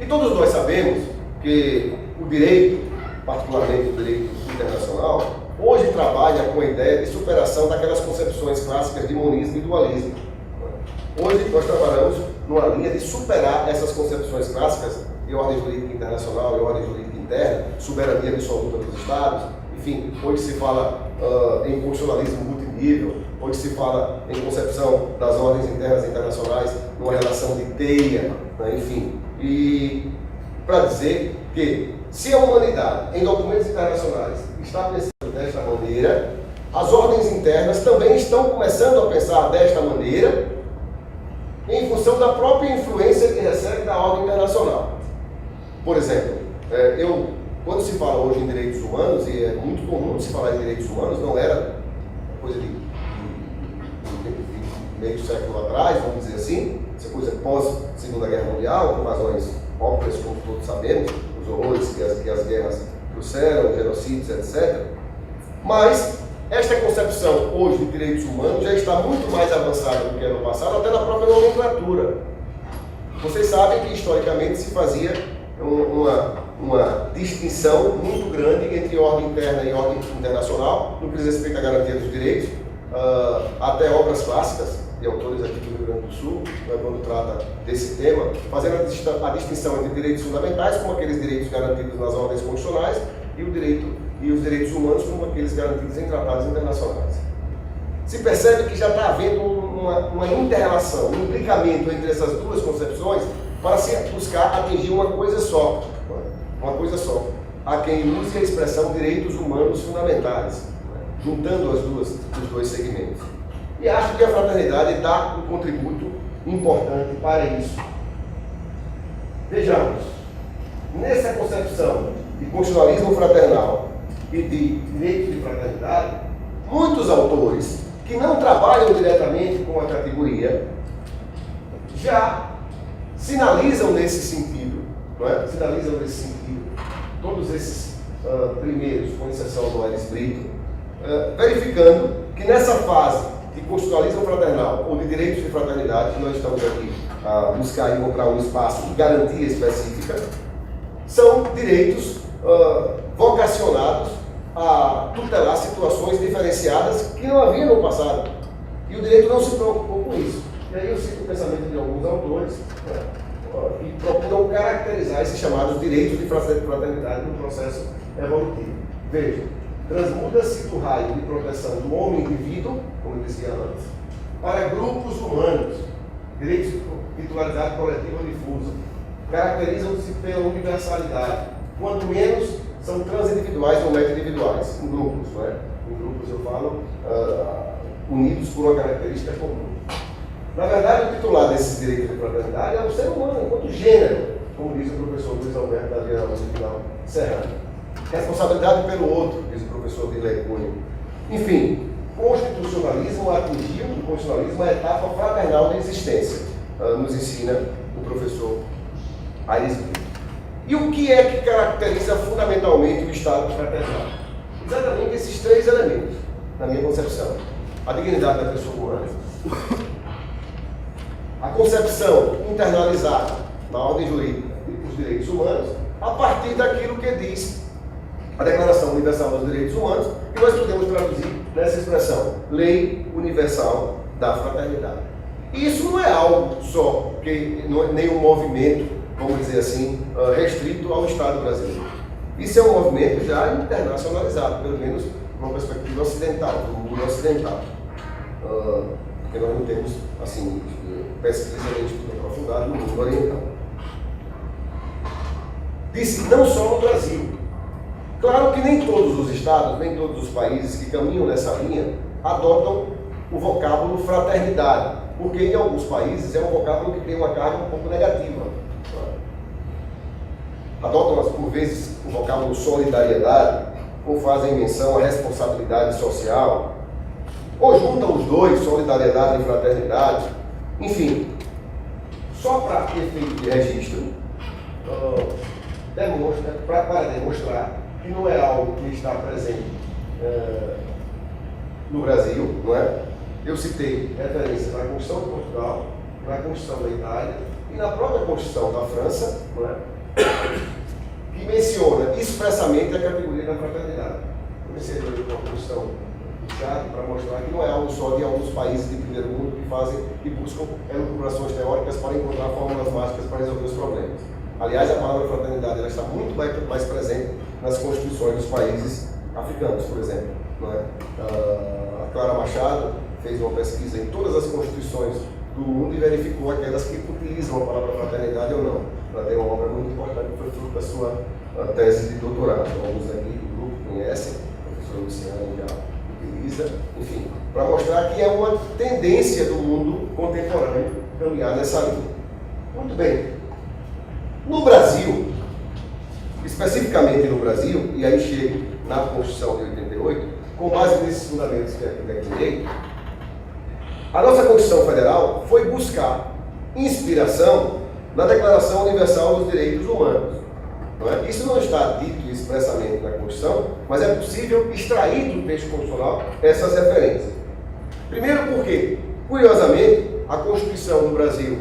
E todos nós sabemos que o direito, particularmente o direito internacional, hoje trabalha com a ideia de superação daquelas concepções clássicas de monismo e dualismo. Hoje nós trabalhamos numa linha de superar essas concepções clássicas de ordem jurídica internacional e ordem jurídica interna, soberania absoluta dos Estados, enfim, hoje se fala em constitucionalismo multinível, hoje se fala em concepção das ordens internas e internacionais numa relação de teia, né, enfim. E para dizer que se a humanidade, em documentos internacionais, está pensando desta maneira, as ordens internas também estão começando a pensar desta maneira, em função da própria influência que recebe da ordem internacional. Por exemplo, quando se fala hoje em direitos humanos, e é muito comum se falar em direitos humanos, não era coisa de meio século atrás, vamos dizer assim, essa coisa pós-Segunda Guerra Mundial, com razões óbvias, como todos sabemos, os horrores que as guerras trouxeram, genocídios, etc. Mas esta concepção hoje de direitos humanos já está muito mais avançada do que no passado, até na própria nomenclatura. Vocês sabem que historicamente se fazia uma distinção muito grande entre ordem interna e ordem internacional, no que diz respeito à garantia dos direitos, até obras clássicas de autores aqui do Rio Grande do Sul, né, quando trata desse tema, fazendo a distinção entre direitos fundamentais, como aqueles direitos garantidos nas ordens constitucionais, e os direitos humanos, como aqueles garantidos em tratados internacionais. Se percebe que já está havendo uma inter-relação, um imbricamento entre essas duas concepções para se buscar atingir uma coisa só. Há quem use a expressão direitos humanos fundamentais, juntando os dois segmentos. E acho que a fraternidade dá um contributo importante para isso. Vejamos, nessa concepção de constitucionalismo fraternal e de direito de fraternidade, muitos autores que não trabalham diretamente com a categoria já sinalizam nesse sentido, não é? Sinalizam nesse sentido. Todos esses primeiros, com exceção do Aires Brito, verificando que nessa fase de constitucionalismo fraternal ou de direitos de fraternidade, que nós estamos aqui a buscar encontrar um espaço de garantia específica, são direitos vocacionados a tutelar situações diferenciadas que não havia no passado. E o direito não se preocupou com isso. E aí eu cito o pensamento de alguns autores, né, que procuram caracterizar esses chamados direitos de fraternidade no processo evolutivo. Veja, transmuda-se do raio de proteção do homem indivíduo, como eu dizia antes, para grupos humanos, direitos de titularidade coletiva ou difusa. Caracterizam-se pela universalidade, quanto menos são transindividuais ou meta-individuais, em grupos, não é? Em grupos eu falo unidos por uma característica comum. Na verdade, o titular desses direitos de fraternidade é o ser humano, enquanto gênero, como diz o professor Luiz Alberto da Vieira Musical Serrano. Responsabilidade pelo outro, diz o professor Dirley Cunha. Enfim, constitucionalismo atingiu o constitucionalismo a etapa fraternal da existência, nos ensina o professor Aires Brito. E o que é que caracteriza fundamentalmente o Estado fraternal? Exatamente esses três elementos, na minha concepção. A dignidade da pessoa humana, a concepção internalizada na ordem jurídica dos direitos humanos, a partir daquilo que diz a Declaração Universal dos Direitos Humanos, que nós podemos traduzir nessa expressão, Lei Universal da Fraternidade. E isso não é algo só, que não é nenhum movimento, vamos dizer assim, restrito ao Estado brasileiro. Isso é um movimento já internacionalizado, pelo menos numa perspectiva ocidental, do mundo ocidental. Porque nós não temos, assim, pesquisa e estudo aprofundado no mundo oriental. Disse não só no Brasil. Claro que nem todos os estados, nem todos os países que caminham nessa linha adotam o vocábulo fraternidade, porque em alguns países é um vocábulo que tem uma carga um pouco negativa. Adotam, por vezes, o vocábulo solidariedade, ou fazem menção à responsabilidade social, ou juntam os dois, solidariedade e fraternidade. Enfim, só para efeito de registro, para demonstrar que não é algo que está presente no Brasil, não é? Eu citei referências na Constituição de Portugal, na Constituição da Itália e na própria Constituição da França, não é? Que menciona expressamente a categoria da fraternidade. Comecei a ler uma Constituição para mostrar que não é algo só de alguns países de primeiro mundo que buscam elucubrações teóricas para encontrar fórmulas mágicas para resolver os problemas. Aliás, a palavra fraternidade ela está muito mais presente nas constituições dos países africanos, por exemplo. Não é? A Clara Machado fez uma pesquisa em todas as constituições do mundo e verificou aquelas que utilizam a palavra fraternidade ou não. Ela tem uma obra muito importante que foi fruto da sua tese de doutorado. Alguns aqui do grupo conhecem, o professor Luciano já utiliza, enfim, para mostrar que é uma tendência do mundo contemporâneo caminhar nessa linha. Muito bem. No Brasil, especificamente no Brasil, e aí chego na Constituição de 88, com base nesses fundamentos que aqui declinei, a nossa Constituição Federal foi buscar inspiração na Declaração Universal dos Direitos Humanos. Não é? Isso não está dito expressamente na Constituição, mas é possível extrair do texto constitucional essas referências. Primeiro porque, curiosamente, a Constituição do Brasil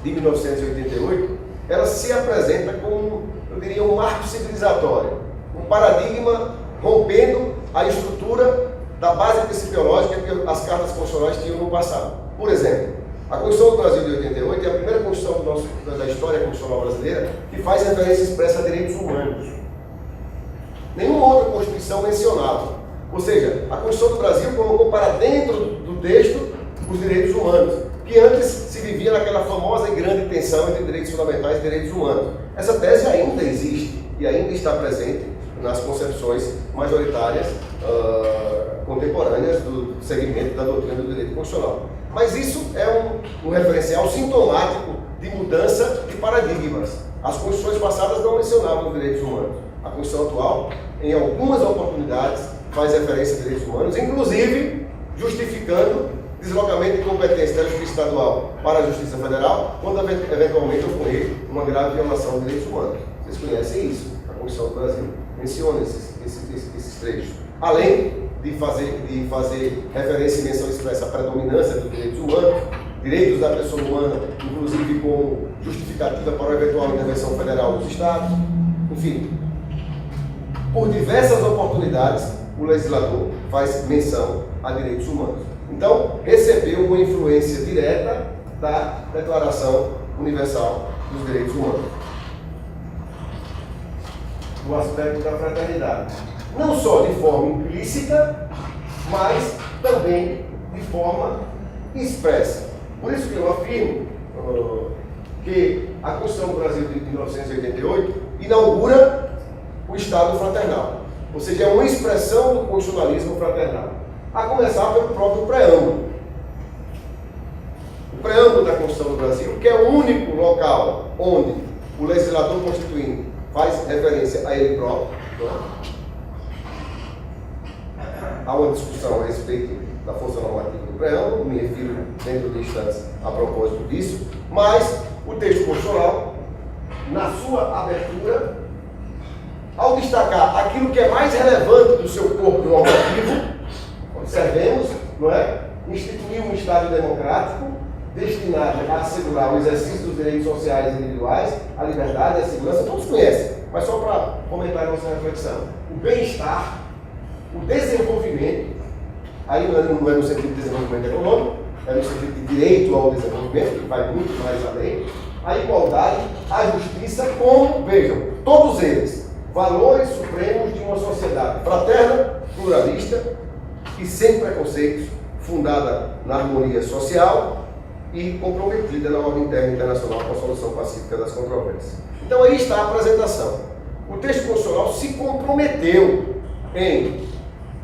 de 1988, ela se apresenta como, eu diria, um marco civilizatório, um paradigma rompendo a estrutura da base principiológica que as cartas constitucionais tinham no passado. Por exemplo, a Constituição do Brasil de 88 é a primeira Constituição da história constitucional brasileira que faz referência expressa a direitos humanos. Nenhuma outra Constituição mencionava. Ou seja, a Constituição do Brasil colocou para dentro do texto os direitos humanos, que antes se vivia naquela famosa e grande tensão entre direitos fundamentais e direitos humanos. Essa tese ainda existe e ainda está presente nas concepções majoritárias contemporâneas do segmento da doutrina do direito constitucional. Mas isso é um referencial sintomático de mudança de paradigmas. As constituições passadas não mencionavam os direitos humanos. A Constituição atual, em algumas oportunidades, faz referência a direitos humanos, inclusive justificando deslocamento de competência da Justiça Estadual para a Justiça Federal, quando eventualmente ocorrer uma grave violação de direitos humanos. Vocês conhecem isso. A Constituição do Brasil menciona esses trechos. Além de fazer referência e menção expressa à predominância dos direitos humanos, direitos da pessoa humana, inclusive como justificativa para a eventual intervenção federal dos Estados. Enfim, por diversas oportunidades, o legislador faz menção a direitos humanos. Então, recebeu uma influência direta da Declaração Universal dos Direitos Humanos, no aspecto da fraternidade. Não só de forma implícita, mas também de forma expressa. Por isso que eu afirmo que a Constituição do Brasil de 1988 inaugura o Estado fraternal. Ou seja, é uma expressão do constitucionalismo fraternal. A começar pelo próprio preâmbulo. O preâmbulo da Constituição do Brasil, que é o único local onde o legislador constituinte faz referência a ele próprio. Há uma discussão a respeito da força normativa do preâmbulo, me refiro dentro de instantes a propósito disso, mas o texto constitucional, na sua abertura, ao destacar aquilo que é mais relevante do seu corpo normativo, observemos, não é? Instituir um Estado democrático destinado a assegurar o exercício dos direitos sociais individuais, a liberdade e a segurança, todos conhecem, mas só para comentar a nossa reflexão. O bem-estar, o desenvolvimento, aí não é no sentido de desenvolvimento econômico, é no sentido de direito ao desenvolvimento, que vai muito mais além, a igualdade, a justiça, como, vejam, todos eles, valores supremos de uma sociedade fraterna, pluralista e sem preconceitos, fundada na harmonia social e comprometida na ordem interna internacional com a solução pacífica das controvérsias. Então aí está a apresentação. o texto constitucional se comprometeu em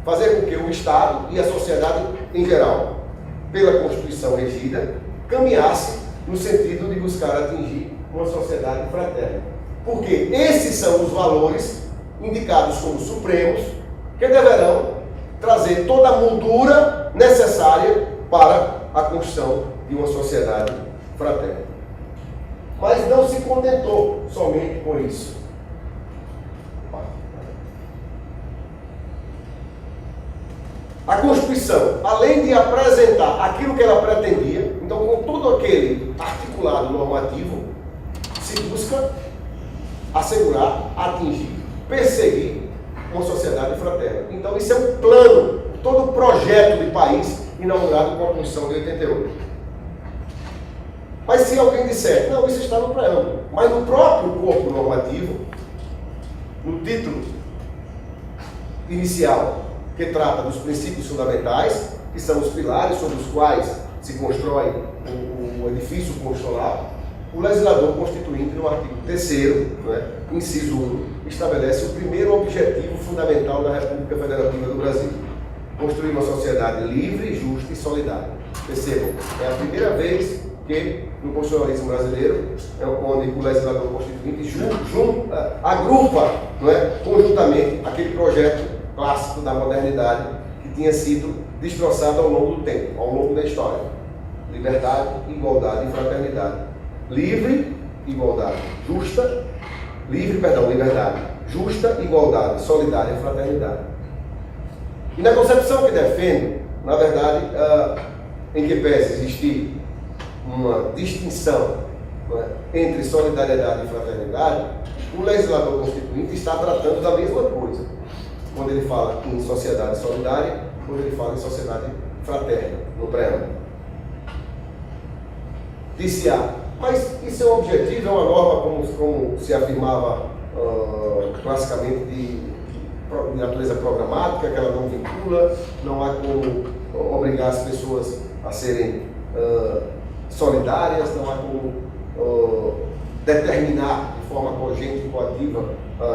fazer com que o Estado e a sociedade em geral, pela Constituição regida, caminhasse no sentido de buscar atingir uma sociedade fraterna. Porque esses são os valores indicados como supremos que deverão trazer toda a moldura necessária para a construção de uma sociedade fraterna. Mas não se contentou somente com isso. A Constituição, além de apresentar aquilo que ela pretendia, então com todo aquele articulado normativo, se busca assegurar, atingir, perseguir uma sociedade fraterna. Então isso é um plano, todo o projeto de país inaugurado com a Constituição de 88. Mas se alguém disser, não, isso está no preâmbulo, mas no próprio corpo normativo, no título inicial, que trata dos princípios fundamentais, que são os pilares sobre os quais se constrói o edifício constitucional, o legislador constituinte, no artigo 3º, inciso 1, estabelece o primeiro objetivo fundamental da República Federativa do Brasil: construir uma sociedade livre, justa e solidária. Percebam, é a primeira vez que no constitucionalismo brasileiro, onde o legislador constituinte agrupa, conjuntamente aquele projeto clássico da modernidade que tinha sido destroçado ao longo do tempo, ao longo da história. Liberdade, igualdade e fraternidade. Liberdade, justa, igualdade, solidária e fraternidade. E na concepção que defendo, na verdade, em que pese existir uma distinção entre solidariedade e fraternidade, o legislador constituinte está tratando da mesma coisa. Quando ele fala em sociedade solidária, quando ele fala em sociedade fraterna, no preâmbulo. Disse-á, mas isso é um objetivo, é uma norma, como se afirmava classicamente, de natureza programática, que ela não vincula, não há como obrigar as pessoas a serem solidárias, não há como determinar de forma cogente e coativa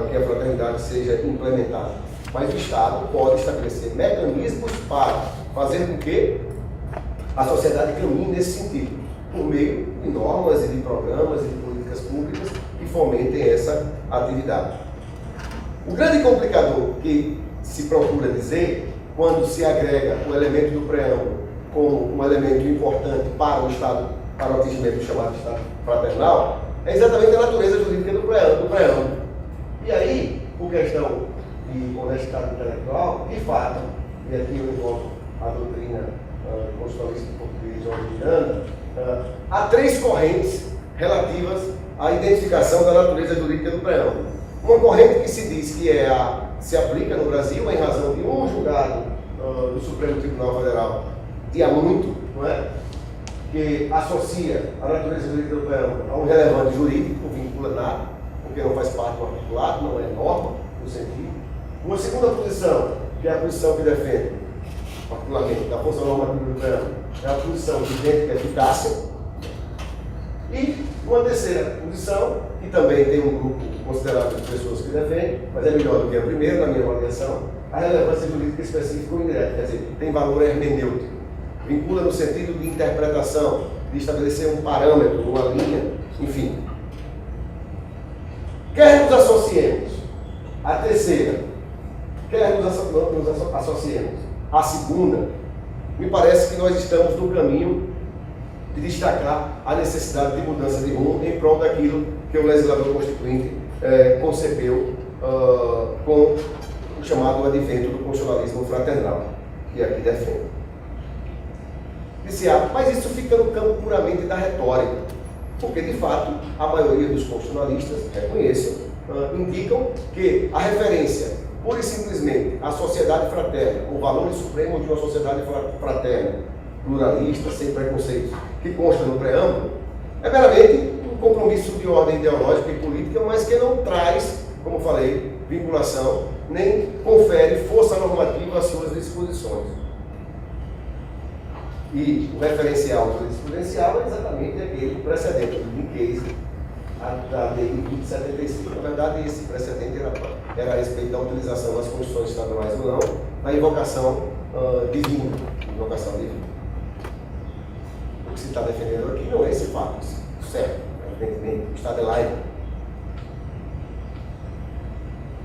que a fraternidade seja implementada. Mas o Estado pode estabelecer mecanismos para fazer com que a sociedade caminhe nesse sentido, por meio de normas e de programas e de políticas públicas que fomentem essa atividade. O grande complicador que se procura dizer, quando se agrega o elemento do preâmbulo como um elemento importante para o Estado, para o atingimento do chamado Estado fraternal, é exatamente a natureza jurídica do preâmbulo. E aí, por questão de honestidade intelectual, de fato, e aqui eu invoco a doutrina constitucionalista portuguesa originiana, há três correntes relativas à identificação da natureza jurídica do preâmbulo. Uma corrente que se diz que se aplica no Brasil em razão de um julgado do Supremo Tribunal Federal de há muito, que associa a natureza jurídica do preâmbulo a um relevante jurídico, não vincula nada, porque não faz parte do articulado, não é norma no sentido. Uma segunda posição, que é a posição que defende, particularmente, da função normativa do preâmbulo, é a posição de idêntica eficácia. E uma terceira posição, que também tem um grupo considerável de pessoas que defendem, mas é melhor do que a primeira, na minha avaliação, a relevância jurídica específica ou indireta, quer dizer, tem valor hermenêutico, vincula no sentido de interpretação, de estabelecer um parâmetro, uma linha, enfim. Quer nos associemos à terceira, quer nos associemos à segunda, me parece que nós estamos no caminho de destacar a necessidade de mudança de rumo em prol daquilo que o legislador constituinte concebeu com o chamado advento do constitucionalismo fraternal, que aqui defende. Disse, mas isso fica no campo puramente da retórica, porque de fato a maioria dos constitucionalistas, reconheçam, indicam que a referência pura e simplesmente à sociedade fraterna, o valor supremo de uma sociedade fraterna, pluralista, sem preconceitos, que consta no preâmbulo, é meramente um compromisso de ordem ideológica e política, mas que não traz, como falei, vinculação, nem confere força normativa às suas disposições. E o referencial jurisprudencial é exatamente aquele precedente do case da Lei 2075. Na verdade, esse precedente era a respeito da utilização das constituições estaduais ou não, na invocação divina. Invocação divina. O que se está defendendo aqui não é esse fato, certo? Evidentemente, o Estado é laico.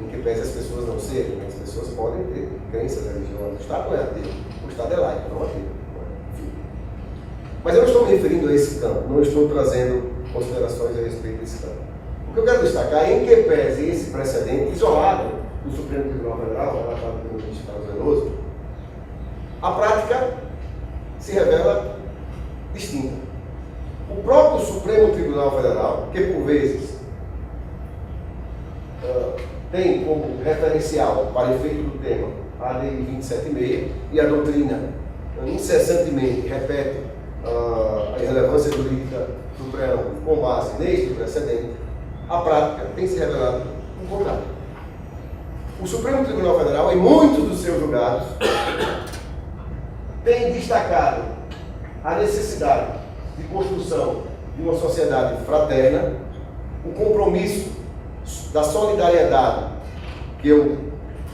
Em que pese as pessoas não serem, as pessoas podem ter crenças religiosas. O Estado não é ateu, o Estado é laico, não ateu. Enfim. Mas eu não estou me referindo a esse campo, não estou trazendo considerações a respeito desse campo. O que eu quero destacar é em que pese esse precedente isolado do Supremo Tribunal Federal, relatado pelo ministro Carlos Veloso, a prática se revela distinta. O próprio Supremo Tribunal Federal, que por vezes tem como referencial para efeito do tema a Lei 276 e a doutrina incessantemente repete a irrelevância jurídica do preâmbulo com base neste precedente, a prática tem se revelado o contrário. O Supremo Tribunal Federal, em muitos dos seus julgados, tem destacado a necessidade de construção de uma sociedade fraterna, o compromisso da solidariedade, que eu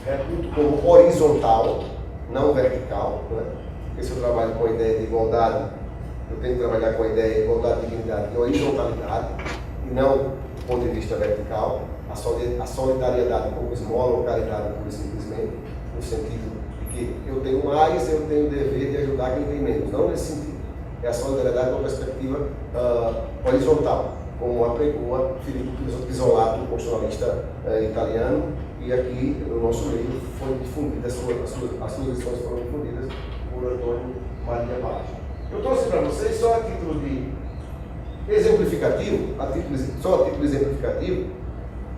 reputo como horizontal, não vertical, né? Porque se eu trabalho com a ideia de igualdade, eu tenho que trabalhar com a ideia de igualdade, dignidade e horizontalidade, e não do ponto de vista vertical, a solidariedade como esmola ou caridade, pura e simplesmente, no sentido de que eu tenho mais, eu tenho o dever de ajudar quem tem menos, não nesse sentido. É a solidariedade com uma perspectiva horizontal, como apregou Filippo Pisolato, um constitucionalista italiano, e aqui no nosso livro foi difundida, as suas lições foram difundidas por Antônio Maria Barros. Eu trouxe para vocês só a título de exemplificativo, só a título exemplificativo,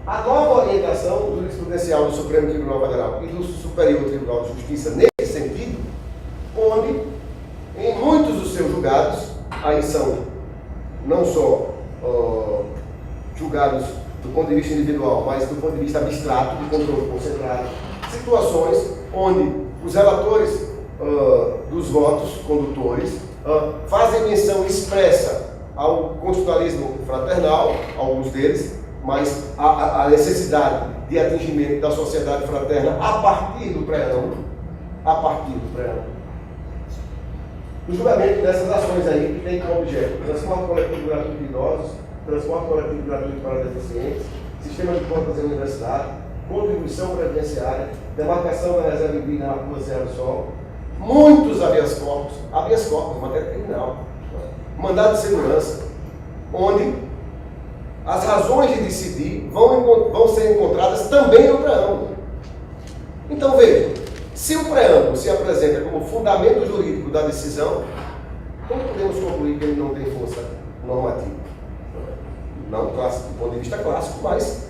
a nova orientação jurisprudencial do Supremo Tribunal Federal e do Superior Tribunal de Justiça nesse sentido, onde, em muitos dos seus julgados, aí são não só julgados do ponto de vista individual, mas do ponto de vista abstrato, de controle concentrado, situações onde os relatores dos votos condutores fazem menção expressa ao constitucionalismo fraternal, alguns deles, mas a necessidade de atingimento da sociedade fraterna a partir do preâmbulo, o julgamento dessas ações aí que tem como objeto transporte coletivo gratuito de idosos, transporte coletivo gratuito para deficientes, sistema de cotas em universidade, contribuição previdenciária, demarcação da reserva hídrica na rua Serra do Sol, muitos habeas corpus, matéria criminal, mandado de segurança, onde as razões de decidir vão ser encontradas também no preâmbulo. Então veja, se o preâmbulo se apresenta como fundamento jurídico da decisão, como podemos concluir que ele não tem força normativa? Não clássico, do ponto de vista clássico, mas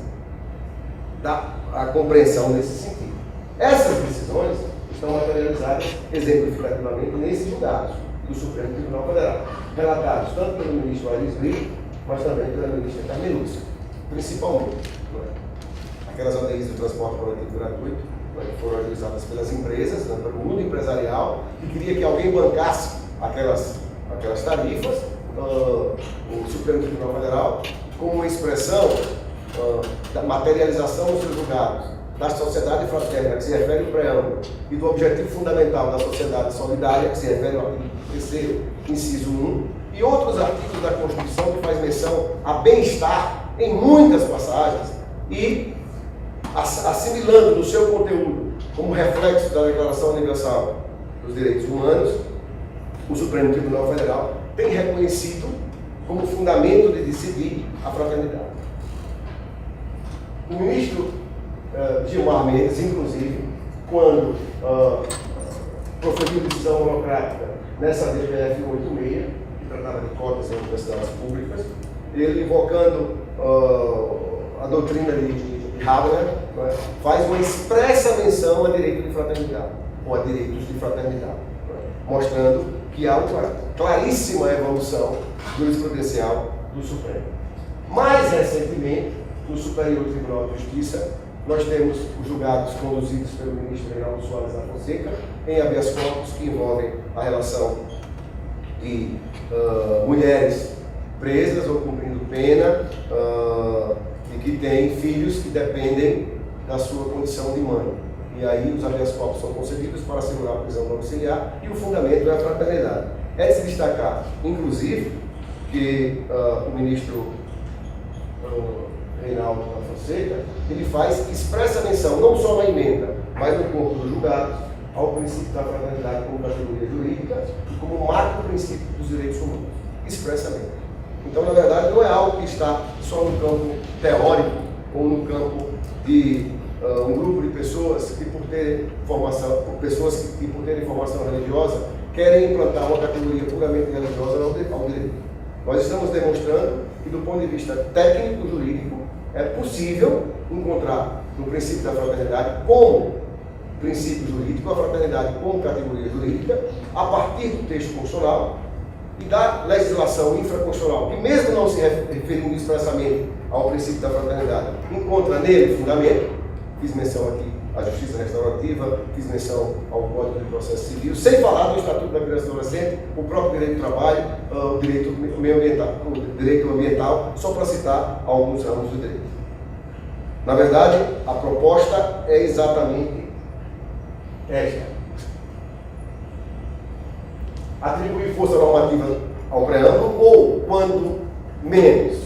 dá a compreensão nesse sentido. Essas decisões estão materializadas exemplificativamente nesses julgados do Supremo Tribunal Federal, relatados tanto pelo ministro Aires Brito, mas também pela ministra Carmen Lúcia, principalmente. Aquelas ADIs do transporte coletivo gratuito, que foram utilizadas pelas empresas, pelo mundo empresarial, que queria que alguém bancasse aquelas tarifas, o Supremo Tribunal Federal, como uma expressão da materialização dos seus julgados, da sociedade fraterna, que se refere ao preâmbulo, e do objetivo fundamental da sociedade solidária, que se refere ao artigo 3º, inciso 1, e outros artigos da Constituição que faz menção a bem-estar em muitas passagens, e assimilando no seu conteúdo, como reflexo da Declaração Universal dos Direitos Humanos, o Supremo Tribunal Federal tem reconhecido como fundamento de decidir a fraternidade. O ministro Gilmar Mendes, inclusive, quando proferiu decisão monocrática nessa DPF 86, que tratava de cotas em universidades públicas, ele, invocando a doutrina de Habermas, faz uma expressa menção a direito de fraternidade, ou a direitos de fraternidade, mostrando que há uma claríssima evolução jurisprudencial do Supremo. Mais recentemente, no Superior Tribunal de Justiça, nós temos os julgados conduzidos pelo ministro Reinaldo Soares da Fonseca em habeas corpus que envolvem a relação de mulheres presas ou cumprindo pena que têm filhos que dependem da sua condição de mãe. E aí os habeas corpus são concebidos para assegurar a prisão domiciliar e o fundamento é a fraternidade. É de se destacar, inclusive, que o ministro Reinaldo da Fonseca, ele faz expressa menção, não só na emenda, mas no corpo dos julgados, ao princípio da fraternidade como categoria jurídica e como macro princípio dos direitos humanos, expressamente. Então, na verdade, não é algo que está só no campo teórico ou no campo de um grupo de pessoas que por terem formação religiosa querem implantar uma categoria puramente religiosa ao direito. Nós estamos demonstrando que, do ponto de vista técnico-jurídico, é possível encontrar no princípio da fraternidade como princípio jurídico, a fraternidade como categoria jurídica, a partir do texto constitucional e da legislação infraconstitucional, que mesmo não se referindo expressamente ao princípio da fraternidade, encontra nele fundamento. Fiz menção aqui à justiça restaurativa, fiz menção ao Código de Processo Civil, sem falar do Estatuto da Criança e do Adolescente, o próprio direito do trabalho, o direito ambiental, só para citar alguns ramos do direito. Na verdade, a proposta é exatamente esta: atribuir força normativa ao preâmbulo ou, quando menos,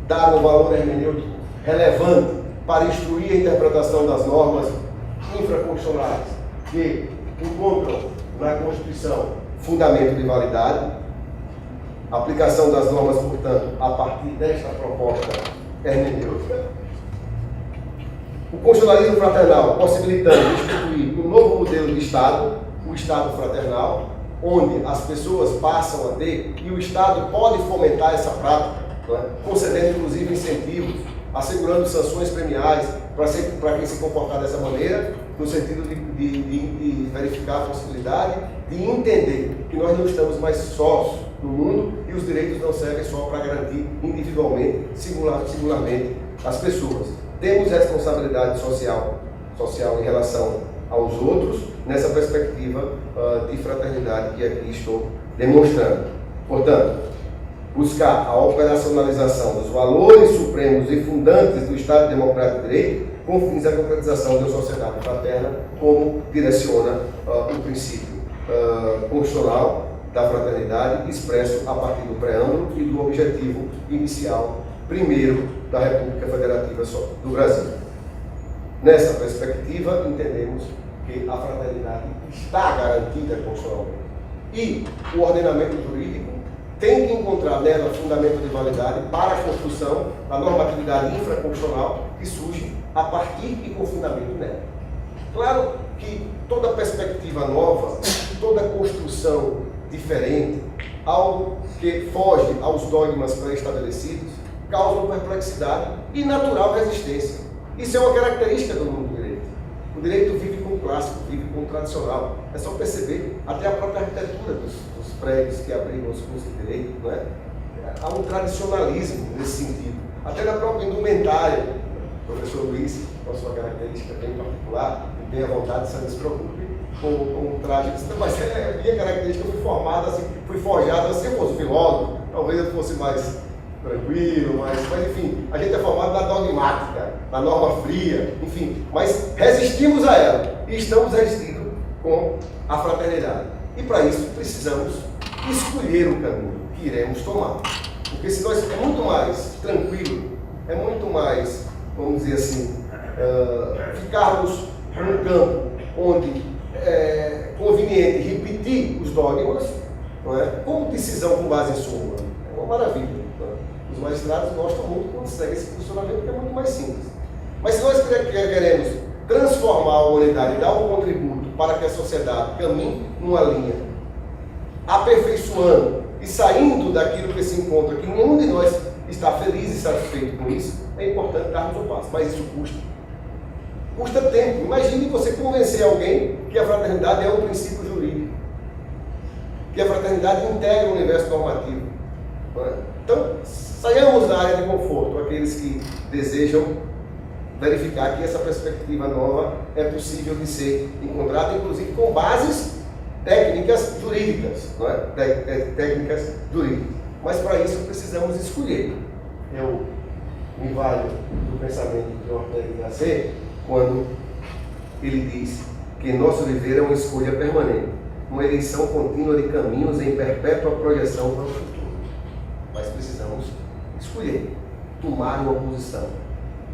dar um valor hermenêutico relevante para instruir a interpretação das normas infraconstitucionais que encontram na Constituição fundamento de validade, aplicação das normas, portanto, a partir desta proposta hermenêutica. O constitucionalismo fraternal possibilitando instituir um novo modelo de Estado, o Estado fraternal, onde as pessoas passam a ter, e o Estado pode fomentar essa prática, concedendo inclusive incentivos, assegurando sanções premiais para quem se comportar dessa maneira, no sentido de verificar a possibilidade de entender que nós não estamos mais sós no mundo e os direitos não servem só para garantir individualmente, singularmente, as pessoas. Temos responsabilidade social em relação aos outros, nessa perspectiva de fraternidade que aqui estou demonstrando. Portanto, buscar a operacionalização dos valores supremos e fundantes do Estado Democrático de Direito, com fins da concretização de uma sociedade fraterna, como direciona o princípio constitucional da fraternidade, expresso a partir do preâmbulo e do objetivo inicial, primeiro, da República Federativa do Brasil. Nessa perspectiva, entendemos que a fraternidade está garantida constitucionalmente. E o ordenamento jurídico tem que encontrar nela fundamento de validade para a construção da normatividade infraconstitucional que surge a partir e com fundamento nela. Claro que toda perspectiva nova, toda construção diferente, algo que foge aos dogmas pré-estabelecidos, causa uma perplexidade e natural resistência. Isso é uma característica do mundo do direito. O direito vive com o clássico, vive com o tradicional. É só perceber até a própria arquitetura dos prédios que abrigam os cursos de direito, não é? Há um tradicionalismo nesse sentido. Até na própria indumentária, o professor Luiz, com a sua característica bem particular, e bem à vontade, você não se preocupe com o traje. Mas é a minha característica, eu fui formada assim, fui forjada, se eu fosse filósofo, talvez eu fosse mais tranquilo, mas enfim, a gente é formado na dogmática, na norma fria, enfim, mas resistimos a ela e estamos resistindo com a fraternidade. E para isso precisamos escolher o caminho que iremos tomar. Porque se nós é muito mais tranquilo, é muito mais, vamos dizer assim, ficarmos num campo onde é conveniente repetir os dogmas, não é? Como decisão com base em súmula. É uma maravilha. Os magistrados gostam muito quando segue esse funcionamento, que é muito mais simples. Mas se nós queremos transformar a humanidade e dar um contributo para que a sociedade caminhe numa linha, aperfeiçoando e saindo daquilo que se encontra, que nenhum de nós está feliz e satisfeito com isso, é importante darmos um passo. Mas isso custa. Custa tempo. Imagine você convencer alguém que a fraternidade é um princípio jurídico, que a fraternidade integra o universo normativo. Então, saiamos da área de conforto, aqueles que desejam verificar que essa perspectiva nova é possível de ser encontrada, inclusive com bases técnicas jurídicas, não é? Técnicas jurídicas. Mas para isso precisamos escolher. Eu me valho do pensamento de Ortega y Gasset quando ele diz que nosso viver é uma escolha permanente, uma eleição contínua de caminhos em perpétua projeção para o futuro. Mas precisamos escolher, tomar uma posição.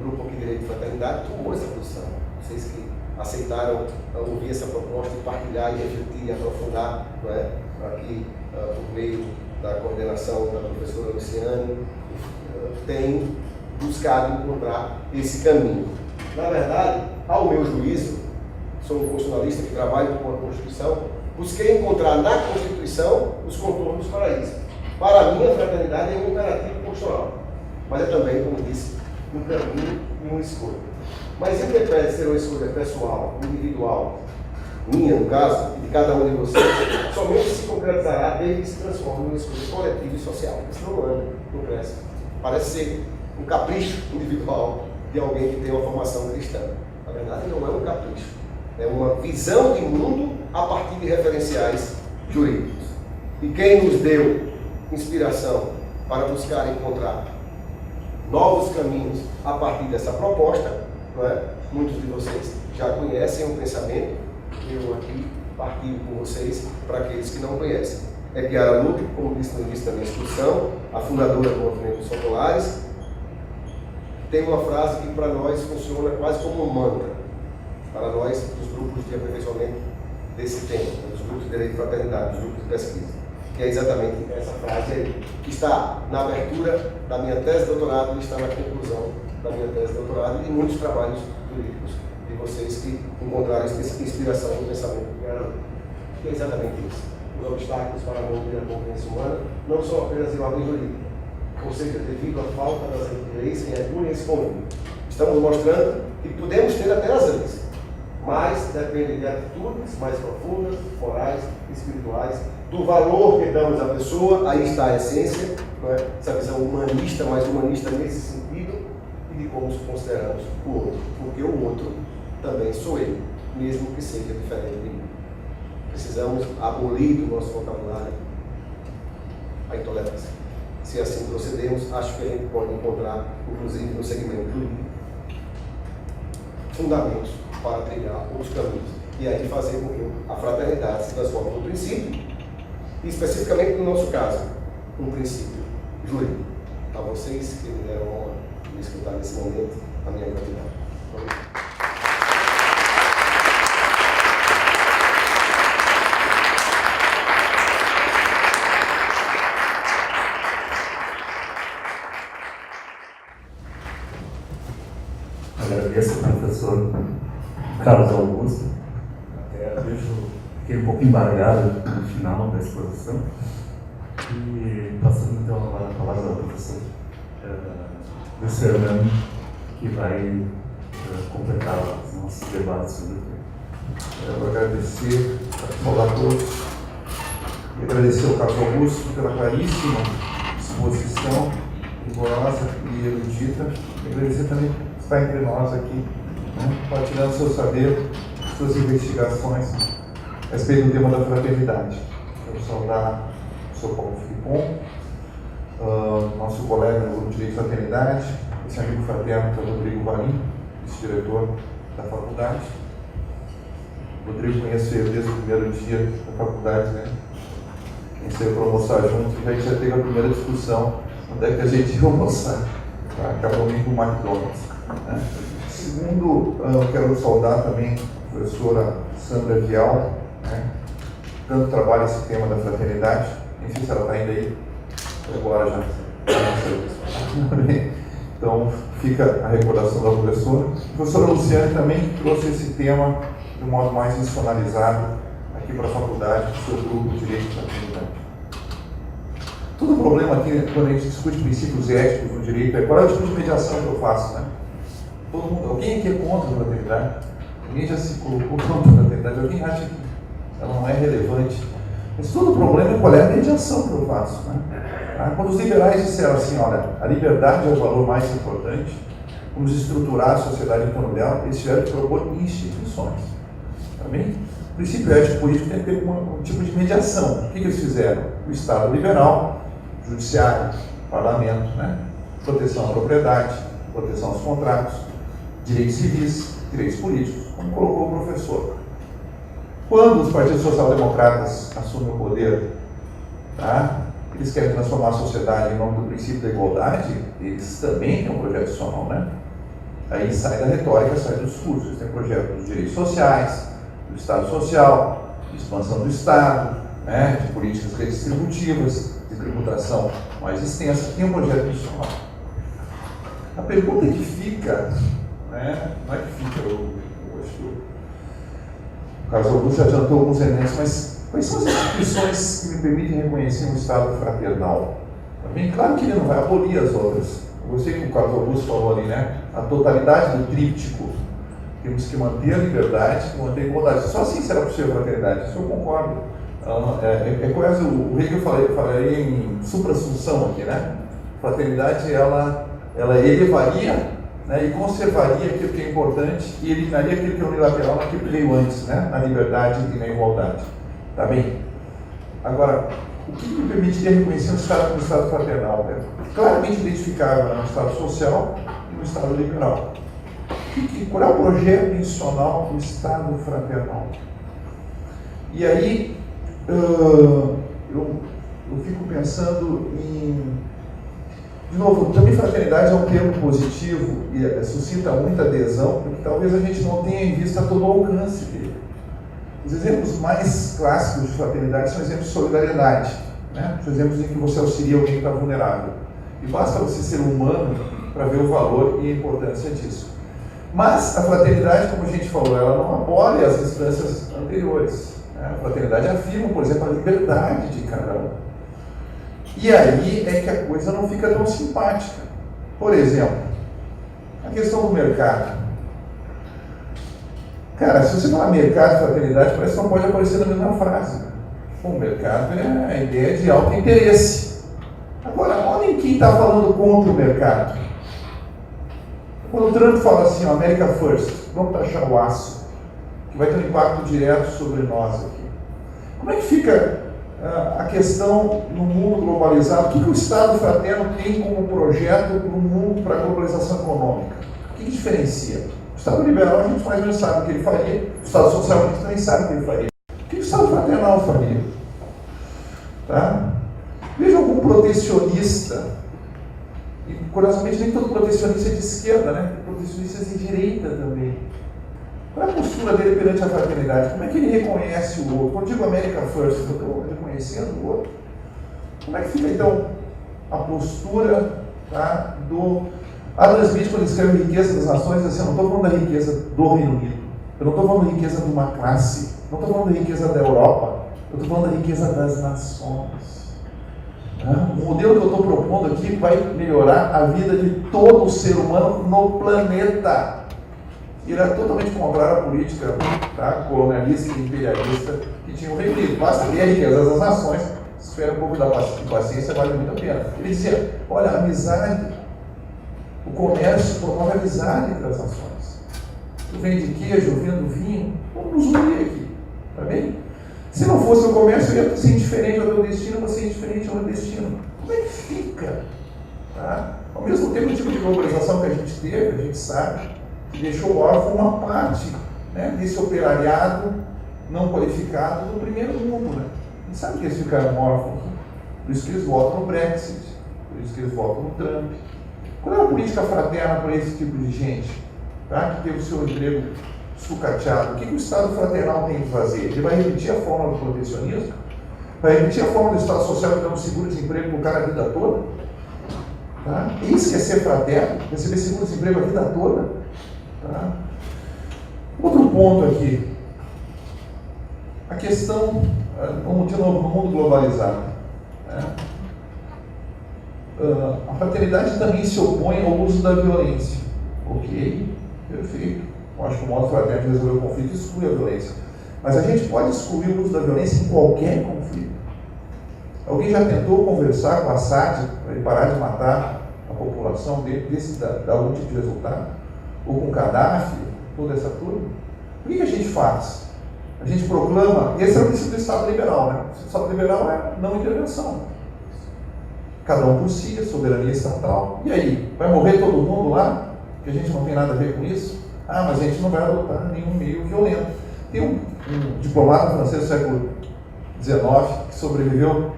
O Grupo Aqui Direito e Fraternidade tomou essa posição. Vocês que aceitaram ouvir essa proposta e partilhar e refletir e aprofundar, não é? Aqui por meio da coordenação da professora Luciane, tem buscado encontrar esse caminho. Na verdade, ao meu juízo, sou um constitucionalista que trabalha com a Constituição, busquei encontrar na Constituição os contornos para isso. Para mim, a fraternidade é um imperativo constitucional, mas é também, como disse, um caminho e uma escolha. Mas independente de ser uma escolha pessoal, individual, minha no caso, e de cada um de vocês, somente se concretizará desde que se transforme numa escolha coletiva e social. Porque senão não anda, não cresce. Parece ser um capricho individual de alguém que tem uma formação cristã. Na verdade, não é um capricho. É uma visão de mundo a partir de referenciais jurídicos. E quem nos deu inspiração para buscar encontrar novos caminhos a partir dessa proposta, não é? Muitos de vocês já conhecem o pensamento, eu aqui partilho com vocês para aqueles que não conhecem. É Chiara Lubich, como disse no início da minha instrução, a fundadora do Movimento dos Populares, tem uma frase que para nós funciona quase como um mantra, para nós, dos grupos de aperfeiçoamento desse tema, dos grupos de direito e fraternidade, dos grupos de pesquisa, que é exatamente essa frase aí, que está na abertura da minha tese de doutorado e está na conclusão da minha tese de doutorado e de muitos trabalhos jurídicos de vocês que encontraram inspiração no pensamento de Chiara Lubich. Que é exatamente isso. Os obstáculos para a harmonia da convivência humana não são apenas de ordem jurídica, ou seja, devido à falta das leis que regulem esse convívio. Estamos mostrando que podemos ter até as leis, mas depende de atitudes mais profundas, morais, espirituais, do valor que damos à pessoa, aí está a essência, não é? Essa visão humanista, mas humanista nesse sentido, e de como consideramos o outro, porque o outro também sou eu, mesmo que seja diferente de mim. Precisamos abolir do nosso vocabulário a intolerância. Se assim procedermos, acho que a gente pode encontrar, inclusive no segmento jurídico, fundamentos para trilhar os caminhos e aí fazer com que a fraternidade se transforme num princípio, e especificamente no nosso caso, um princípio jurídico. A vocês que me deram a honra de escutar nesse momento, a minha gratidão. Agradeço ao professor Carlos Augusto. Até fiquei um pouco embargado no final da exposição. E passando então agora a palavra ao professor Luiz Fernando, que vai completar os nossos debates sobre o tema. Eu vou agradecer a todos e agradecer ao Carlos Augusto pela claríssima exposição, rigorosa e erudita. E agradecer também por estar entre nós aqui, né, partilhando seu saber, suas investigações a respeito do tema da fraternidade. Quero saudar o Sr. Paulo Filipon, nosso colega no Grupo de Direito e Fraternidade, esse amigo fraterno que é o Rodrigo Valim, vice-diretor da faculdade. O Rodrigo conheço ele desde o primeiro dia da faculdade, né? A gente saiu para almoçar junto e a gente já teve a primeira discussão onde é que a gente ia almoçar. Tá? Acabou indo para o McDonald's. Né? Segundo, eu quero saudar também a professora Sandra Vial, né? Tanto trabalha esse tema da fraternidade, nem sei se ela está ainda aí, agora já. Então, fica a recordação da professora. A professora Luciane também trouxe esse tema de um modo mais institucionalizado aqui para a faculdade, do seu grupo de Direito e Fraternidade. Todo o problema aqui, quando a gente discute princípios éticos no direito, é qual é o tipo de mediação que eu faço, né? Todo mundo, alguém aqui é contra a fraternidade? Alguém já se colocou contra a fraternidade? Alguém acha que ela não é relevante? Mas todo o problema é qual é a mediação que eu faço, né? Quando os liberais disseram assim, olha, a liberdade é o valor mais importante, vamos estruturar a sociedade em torno dela, eles tiveram que propor instituições. Também, o princípio ético político tem que ter um tipo de mediação. O que eles fizeram? O Estado liberal, judiciário, parlamento, né? Proteção à propriedade, proteção aos contratos, direitos civis, direitos políticos, como colocou o professor. Quando os partidos social-democratas assumem o poder, tá? Eles querem transformar a sociedade em nome do princípio da igualdade, eles também têm um projeto institucional, né? Aí sai da retórica, sai dos discursos. Eles têm projeto dos direitos sociais, do Estado Social, de expansão do Estado, né? De políticas redistributivas, de tributação mais extensa, tem um projeto institucional. A pergunta que fica, né? Não é que fica, eu acho que o Carlos Augusto já adiantou alguns elementos, mas quais são as instituições que me permitem reconhecer um Estado fraternal? Bem claro que ele não vai abolir as outras. Eu gostei que o Carlos Augusto falou ali, né? A totalidade do tríptico. Temos que manter a liberdade, manter a igualdade. Só assim será possível a fraternidade. Isso eu concordo. É quase o Hegel falaria em supra-assunção aqui, né? Fraternidade, ela elevaria, né, e conservaria aquilo que é importante e eliminaria aquilo que é unilateral naquilo que veio antes, né? Na liberdade e na igualdade. Tá bem? Agora, o que me permitiria reconhecer um Estado como Estado fraternal? Né? Claramente identificável no Estado social e no Estado liberal. Qual é o projeto institucional do Estado fraternal? E aí, eu fico pensando em... De novo, também fraternidade é um termo positivo e suscita muita adesão, porque talvez a gente não tenha em vista todo o alcance dele. Os exemplos mais clássicos de fraternidade são exemplos de solidariedade, né? São exemplos em que você auxilia alguém que está vulnerável. E basta você ser humano para ver o valor e a importância disso. Mas a fraternidade, como a gente falou, ela não abole as instâncias anteriores. Né? A fraternidade afirma, por exemplo, a liberdade de cada um. E aí é que a coisa não fica tão simpática. Por exemplo, a questão do mercado. Cara, se você falar mercado e fraternidade, parece que não pode aparecer na mesma frase. O mercado é a ideia de alto interesse. Agora, olhem quem está falando contra o mercado. Quando o Trump fala assim, America First, vamos taxar o aço, que vai ter um impacto direto sobre nós aqui. Como é que fica a questão no mundo globalizado? O que o Estado fraterno tem como projeto no mundo para a globalização econômica? O que diferencia? O Estado liberal a gente mais ou menos sabe o que ele faria, o Estado social a gente também sabe o que ele faria. O que o Estado fraternal faria? Tá? Veja algum protecionista. E, curiosamente, nem todo protecionista é de esquerda, né? Tem protecionistas de direita também. Qual é a postura dele perante a fraternidade? Como é que ele reconhece o outro? Quando eu digo America First, eu estou reconhecendo o outro. Como é que fica, então, a postura, tá, do Adam Smith, quando escreve Riqueza das Nações, assim, eu não estou falando da riqueza do Reino Unido, eu não estou falando da riqueza de uma classe, não estou falando da riqueza da Europa, eu estou falando da riqueza das nações. O modelo que eu estou propondo aqui vai melhorar a vida de todo ser humano no planeta. Ele era totalmente contrário à política, tá, colonialista e imperialista que tinha o Reino Unido. Basta ver a riqueza das nações, se tiver um pouco de paciência, vale muito a pena. Ele dizia, olha, a amizade, o comércio promove a amizade entre as nações. Tu vende queijo, eu vendo vinho, vamos nos unir aqui, tá bem? Se não fosse o comércio, eu ia ser indiferente ao meu destino, você ia indiferente ao meu destino. Como é que fica? Tá? Ao mesmo tempo, o tipo de globalização que a gente teve, a gente sabe, que deixou órfão uma parte, né, desse operariado não qualificado do primeiro mundo. Né? A gente sabe que eles ficaram órfãos. Por isso que eles votam no Brexit, por isso que eles votam no Trump. Qual é a política fraterna para esse tipo de gente? Tá? Que teve o seu emprego sucateado. O que o Estado fraternal tem que fazer? Ele vai repetir a forma do protecionismo? Vai repetir a forma do Estado social que dá um seguro-desemprego para o cara a vida toda? Tá? Isso que é ser fraterno, receber seguro-desemprego a vida toda? Tá? Outro ponto aqui. A questão, de novo, no mundo globalizado. Né? A fraternidade também se opõe ao uso da violência. Ok, perfeito. Eu acho que o modo fraterno de resolver o conflito exclui a violência. Mas a gente pode excluir o uso da violência em qualquer conflito. Alguém já tentou conversar com Assad para ele parar de matar a população dar algum tipo de resultado? Ou com Gaddafi, toda essa turma? O que a gente faz? A gente proclama, esse é o princípio do Estado liberal, né? O Estado liberal é não intervenção. cada um por si, a soberania estatal. E aí, vai morrer todo mundo lá? Que a gente não tem nada a ver com isso? Ah, mas a gente não vai adotar nenhum meio violento. Tem um diplomata francês do século XIX que sobreviveu,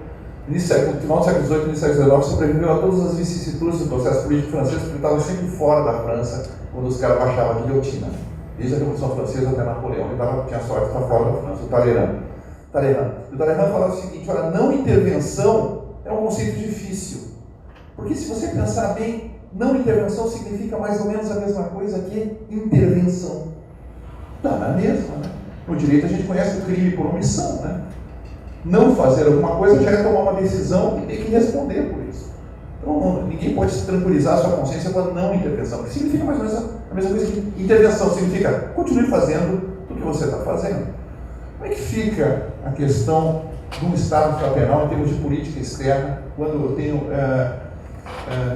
final do século XVIII, início do século XIX, sobreviveu a todas as vicissitudes do processo político francês, porque ele estava sempre fora da França quando os caras baixavam a guilhotina. Desde a Revolução Francesa até Napoleão, ele tinha sorte de estar fora da França, o Talleyrand. O Talleyrand falava o seguinte: olha, não intervenção é um conceito difícil, porque se você pensar bem, não intervenção significa mais ou menos a mesma coisa que intervenção. Dá na mesma, né? No direito a gente conhece o crime por omissão, né? Não fazer alguma coisa já é tomar uma decisão e ter que responder por isso. Então, ninguém pode se tranquilizar a sua consciência com a não intervenção, que significa mais ou menos a mesma coisa que intervenção, significa continue fazendo o que você está fazendo. Como é que fica a questão de um Estado fraternal em termos de política externa, quando eu tenho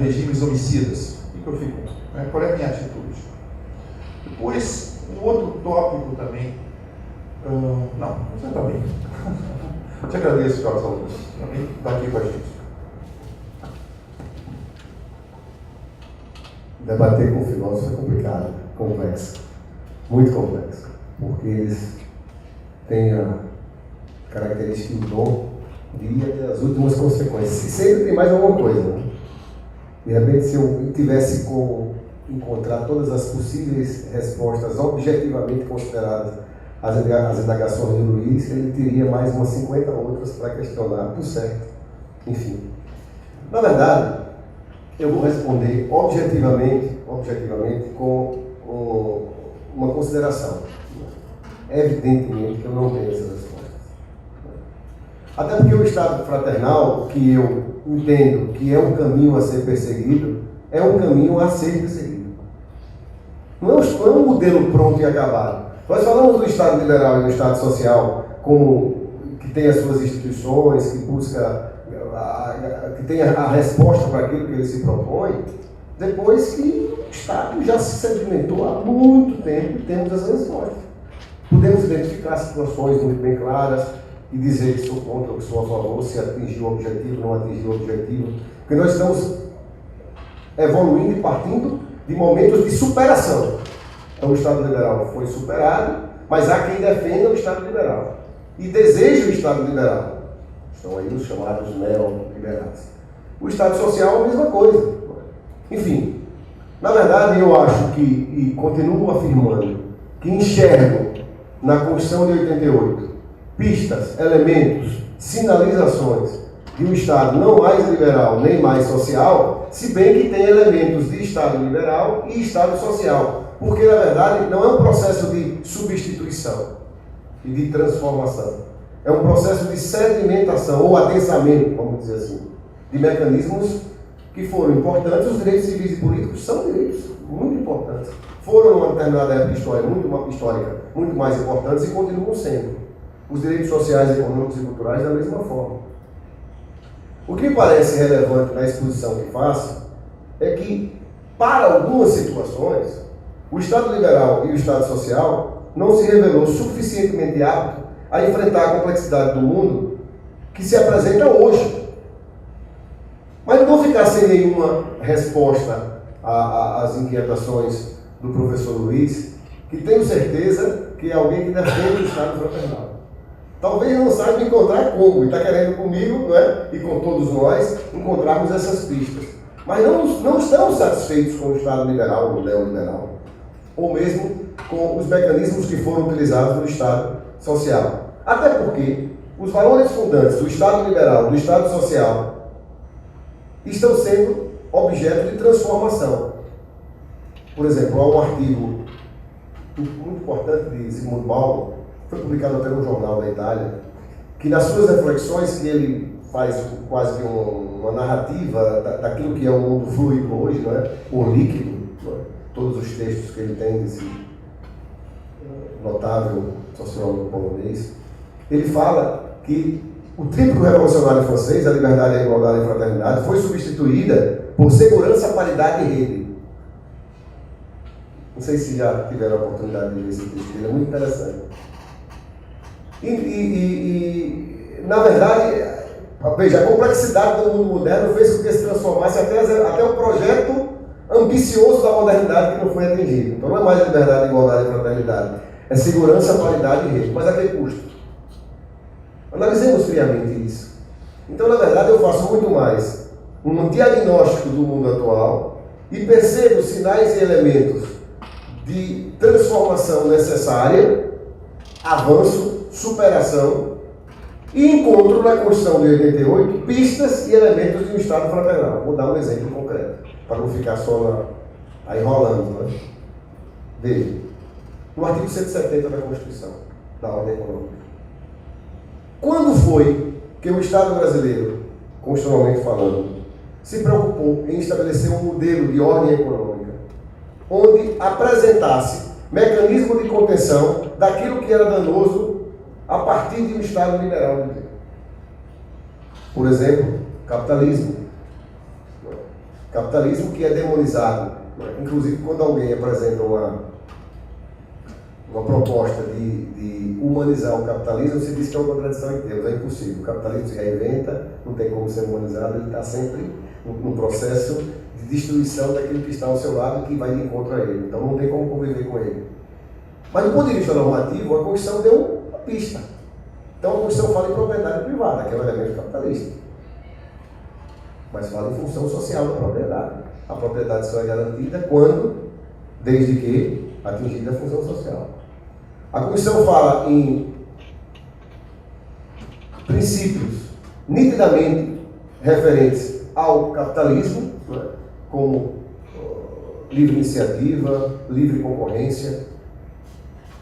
regimes homicidas? O que eu fico? Qual é a minha atitude? Depois, um outro tópico também. Não, você está bem. Te agradeço, Carlos Augusto, também está aqui com a gente. Debater com filósofo é complicado, complexo, muito complexo, porque eles têm a característica do dom, diria, das últimas consequências. E sempre tem mais alguma coisa, né? De repente, se eu tivesse como encontrar todas as possíveis respostas objetivamente consideradas as indagações de Luiz, ele teria mais umas 50 outras para questionar, tudo certo. Enfim. Na verdade, eu vou responder objetivamente com uma consideração. Evidentemente que eu não tenho essas respostas. Até porque o Estado fraternal, que eu entendo que é um caminho a ser perseguido, é um caminho a ser perseguido. Não é um modelo pronto e acabado. Nós falamos do Estado liberal e do Estado social como que tem as suas instituições, que busca, que tem a resposta para aquilo que ele se propõe, depois que o Estado já se sedimentou há muito tempo e temos as respostas. Podemos identificar situações muito bem claras e dizer que sou contra ou que sou a favor, se atingiu o objetivo, não atingiu o objetivo, porque nós estamos evoluindo e partindo de momentos de superação. Então o Estado liberal foi superado, mas há quem defenda o Estado liberal e deseja o Estado liberal. Estão aí os chamados neoliberais. O Estado social é a mesma coisa. Enfim, na verdade eu acho que, e continuo afirmando, que enxergo na Constituição de 88 pistas, elementos, sinalizações de um Estado não mais liberal nem mais social, se bem que tem elementos de Estado liberal e Estado social. Porque, na verdade, não é um processo de substituição e de transformação. É um processo de sedimentação ou adensamento, vamos dizer assim, de mecanismos que foram importantes. Os direitos civis e políticos são direitos muito importantes. Foram, numa determinada época histórica, muito mais importantes e continuam sendo. Os direitos sociais, econômicos e culturais da mesma forma. O que me parece relevante na exposição que faço é que, para algumas situações, o Estado liberal e o Estado social não se revelou suficientemente apto a enfrentar a complexidade do mundo que se apresenta hoje. Mas não ficar sem nenhuma resposta às inquietações do professor Luiz, que tenho certeza que é alguém que defende o Estado fraternal. Talvez não saiba encontrar como, e está querendo comigo, não é? E com todos nós, encontrarmos essas pistas. Mas não estamos satisfeitos com o Estado liberal ou neoliberal, ou mesmo com os mecanismos que foram utilizados no Estado social. Até porque os valores fundantes do Estado liberal, do Estado social, estão sendo objeto de transformação. Por exemplo, há um artigo muito importante de Zygmunt Bauman, foi publicado até no jornal da Itália, que nas suas reflexões, que ele faz quase que uma narrativa daquilo que é o mundo fluido hoje, não é? O líquido, não é? Todos os textos que ele tem desse notável sociólogo polonês, ele fala que o tríplice revolucionário francês, a liberdade, a igualdade e a fraternidade, foi substituída por segurança, paridade e rede. Não sei se já tiveram a oportunidade de ver esse texto, ele é muito interessante. Na verdade, Veja, a complexidade do mundo moderno fez com que se transformasse até o projeto ambicioso da modernidade que não foi atingido. Então não é mais liberdade, igualdade e fraternidade. É segurança, qualidade e rede. Mas a que custo? Analisemos friamente isso. Então, na verdade, eu faço muito mais um diagnóstico do mundo atual e percebo sinais e elementos de transformação necessária, avanço, superação, e encontro na Constituição de 88 pistas e elementos de um Estado fraternal. Vou dar um exemplo concreto, para não ficar só aí rolando, né? Veja, no artigo 170 da Constituição, da Ordem Econômica. Quando foi que o Estado brasileiro, constitucionalmente falando, se preocupou em estabelecer um modelo de ordem econômica, onde apresentasse mecanismo de contenção daquilo que era danoso a partir de um Estado liberal de direito? Por exemplo, capitalismo. Capitalismo que é demonizado. Inclusive, quando alguém apresenta uma proposta de humanizar o capitalismo, se diz que é uma contradição em termos. É impossível. O capitalismo se reinventa, não tem como ser humanizado, ele está sempre no processo de destruição daquilo que está ao seu lado, que vai de encontro a ele. Então não tem como conviver com ele. Mas do ponto de vista normativo, a Constituição deu uma pista. Então a Constituição fala em propriedade privada, que é um elemento capitalista. Mas fala em função social da propriedade. A propriedade só é garantida quando, desde que atingida a função social. A Constituição fala em princípios nitidamente referentes ao capitalismo, né, como livre iniciativa, livre concorrência,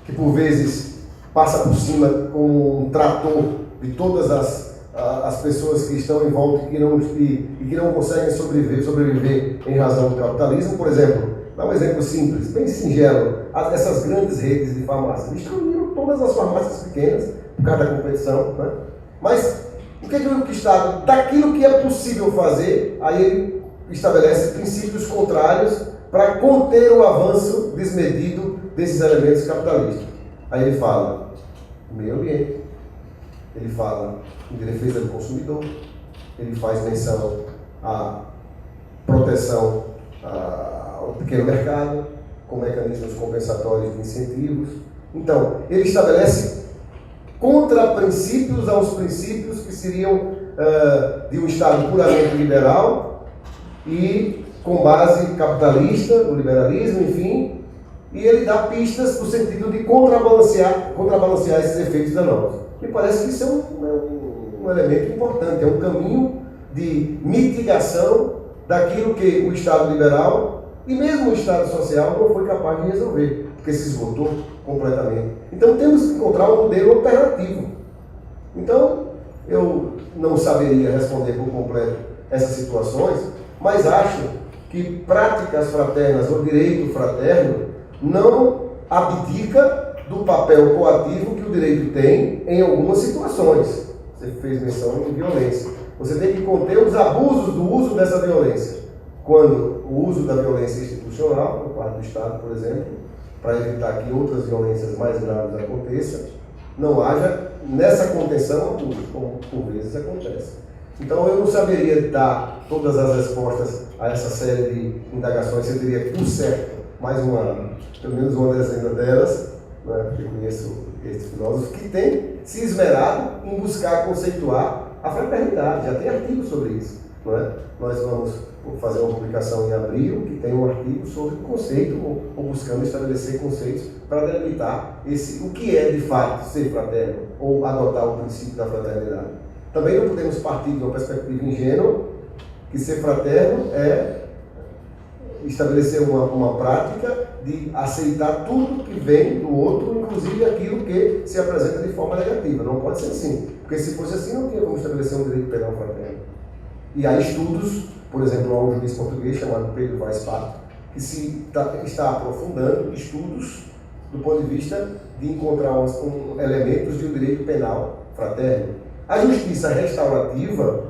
que por vezes passa por cima como um trator de todas as pessoas que estão em volta e que não conseguem sobreviver em razão do capitalismo. Por exemplo, dá um exemplo simples, bem singelo, essas grandes redes de farmácias destruíram todas as farmácias pequenas por causa da competição, né? Mas o que é que o Estado, daquilo que é possível fazer, aí ele estabelece princípios contrários para conter o avanço desmedido desses elementos capitalistas. Aí ele fala meio ambiente, ele fala em defesa do consumidor, ele faz menção à proteção ao pequeno mercado, com mecanismos compensatórios de incentivos. Então, ele estabelece contraprincípios aos princípios que seriam de um Estado puramente liberal e com base capitalista, no liberalismo, enfim, e ele dá pistas no sentido de contrabalancear esses efeitos danosos. Me parece que isso é um elemento importante, é um caminho de mitigação daquilo que o Estado liberal e mesmo o Estado social não foi capaz de resolver, porque se esgotou completamente. Então temos que encontrar um modelo alternativo. Então, eu não saberia responder por completo essas situações, mas acho que práticas fraternas ou direito fraterno não abdica do papel coativo que o direito tem em algumas situações. Você fez menção em violência. Você tem que conter os abusos do uso dessa violência. Quando o uso da violência institucional, por parte do Estado, por exemplo, para evitar que outras violências mais graves aconteçam, não haja nessa contenção abuso, como por vezes acontece. Então eu não saberia dar todas as respostas a essa série de indagações. Eu teria, por certo, pelo menos uma dezena delas, né, porque eu conheço esse filósofo que tem se esmerado em buscar conceituar a fraternidade. Já tem artigos sobre isso. Não é? Nós vamos fazer uma publicação em abril que tem um artigo sobre o conceito, ou buscando estabelecer conceitos para delimitar o que é de fato ser fraterno, ou adotar o princípio da fraternidade. Também não podemos partir de uma perspectiva ingênua que ser fraterno é estabelecer uma prática de aceitar tudo que vem do outro, inclusive aquilo que se apresenta de forma negativa. Não pode ser assim, porque se fosse assim não tinha como estabelecer um direito penal fraterno. E há estudos, por exemplo, há um juiz português chamado Pedro Vaz Pato, que está aprofundando estudos do ponto de vista de encontrar elementos de um direito penal fraterno. A justiça restaurativa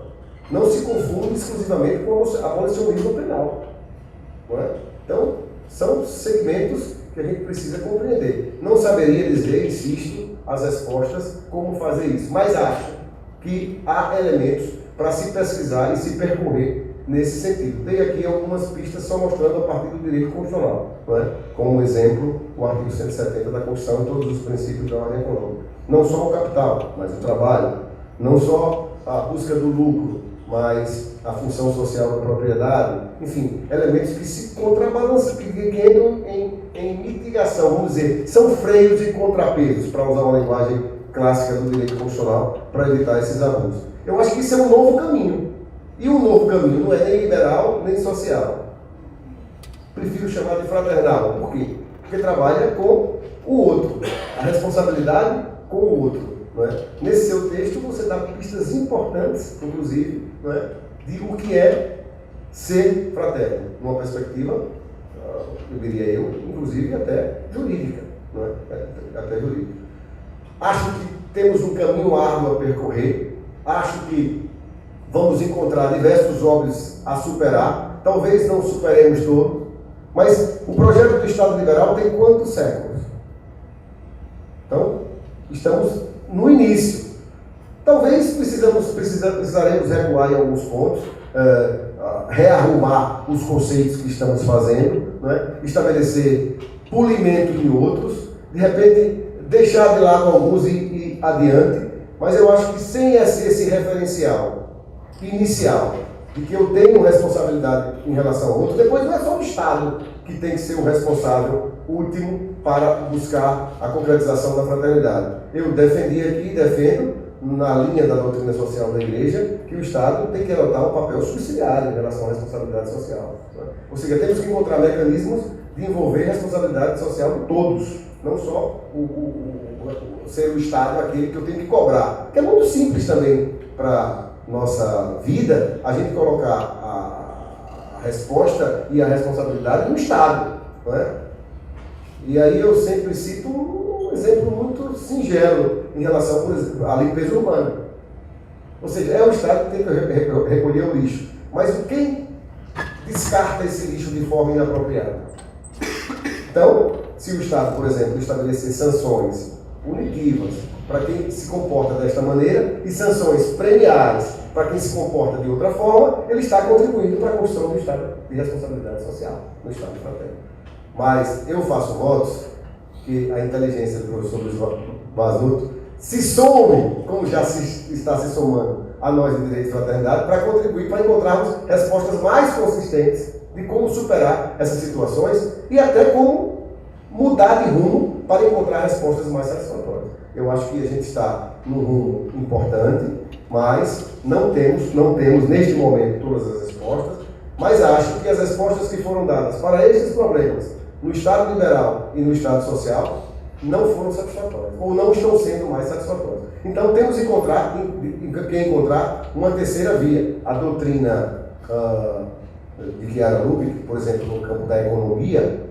não se confunde exclusivamente com o abolicionismo penal. Não é? Então, são segmentos que a gente precisa compreender. Não saberia dizer, insisto, as respostas como fazer isso, mas acho que há elementos para se pesquisar e se percorrer nesse sentido. Dei aqui algumas pistas só mostrando a partir do direito constitucional, não é? Como exemplo, o artigo 170 da Constituição e todos os princípios da ordem econômica. Não só o capital, mas o trabalho. Não só a busca do lucro, mas a função social da propriedade. Enfim, elementos que se contrabalançam, que entram em mitigação, vamos dizer, são freios e contrapesos, para usar uma linguagem clássica do direito constitucional, para evitar esses abusos. Eu acho que isso é um novo caminho. E um novo caminho não é nem liberal, nem social. Prefiro chamar de fraternal. Por quê? Porque trabalha com o outro. A responsabilidade com o outro. Não é? Nesse seu texto, você dá pistas importantes, inclusive, não é? De o que é ser fraterno. Numa perspectiva, eu diria eu, inclusive até jurídica. Não é? Até jurídica. Acho que temos um caminho árduo a percorrer. Acho que vamos encontrar diversos óbvios a superar. Talvez não superemos todos, mas o projeto do Estado Liberal tem quantos séculos? Então, estamos no início. Talvez precisaremos recuar em alguns pontos, rearrumar os conceitos que estamos fazendo, né? Estabelecer polimento em outros, de repente deixar de lado alguns e ir adiante, mas eu acho que sem esse referencial inicial, de que eu tenho responsabilidade em relação ao outro, depois não é só o Estado que tem que ser o responsável último para buscar a concretização da fraternidade. Eu defendi aqui e defendo, na linha da doutrina social da Igreja, que o Estado tem que adotar um papel subsidiário em relação à responsabilidade social. Ou seja, temos que encontrar mecanismos de envolver responsabilidade social de todos, não só ser o Estado aquele que eu tenho que cobrar. Que é muito simples também para nossa vida, a gente colocar a resposta e a responsabilidade no Estado, não é? E aí eu sempre cito um exemplo muito singelo em relação, por exemplo, à limpeza urbana. Ou seja, é o Estado que tem que recolher o lixo, mas quem descarta esse lixo de forma inapropriada? Então, se o Estado, por exemplo, estabelecer sanções punitivas para quem se comporta desta maneira e sanções premiais para quem se comporta de outra forma, ele está contribuindo para a construção do Estado de responsabilidade social, no Estado de fraterno. Mas eu faço votos que a inteligência do professor Luiz Bazuto se some, como já está se somando a nós de direito e fraternidade, para contribuir para encontrarmos respostas mais consistentes de como superar essas situações e até como mudar de rumo para encontrar respostas mais satisfatórias. Eu acho que a gente está num rumo importante, mas não temos neste momento todas as respostas, mas acho que as respostas que foram dadas para esses problemas no Estado liberal e no Estado social não foram satisfatórias, ou não estão sendo mais satisfatórias. Então temos que encontrar uma terceira via. A doutrina de Chiara Lubich, por exemplo, no campo da economia,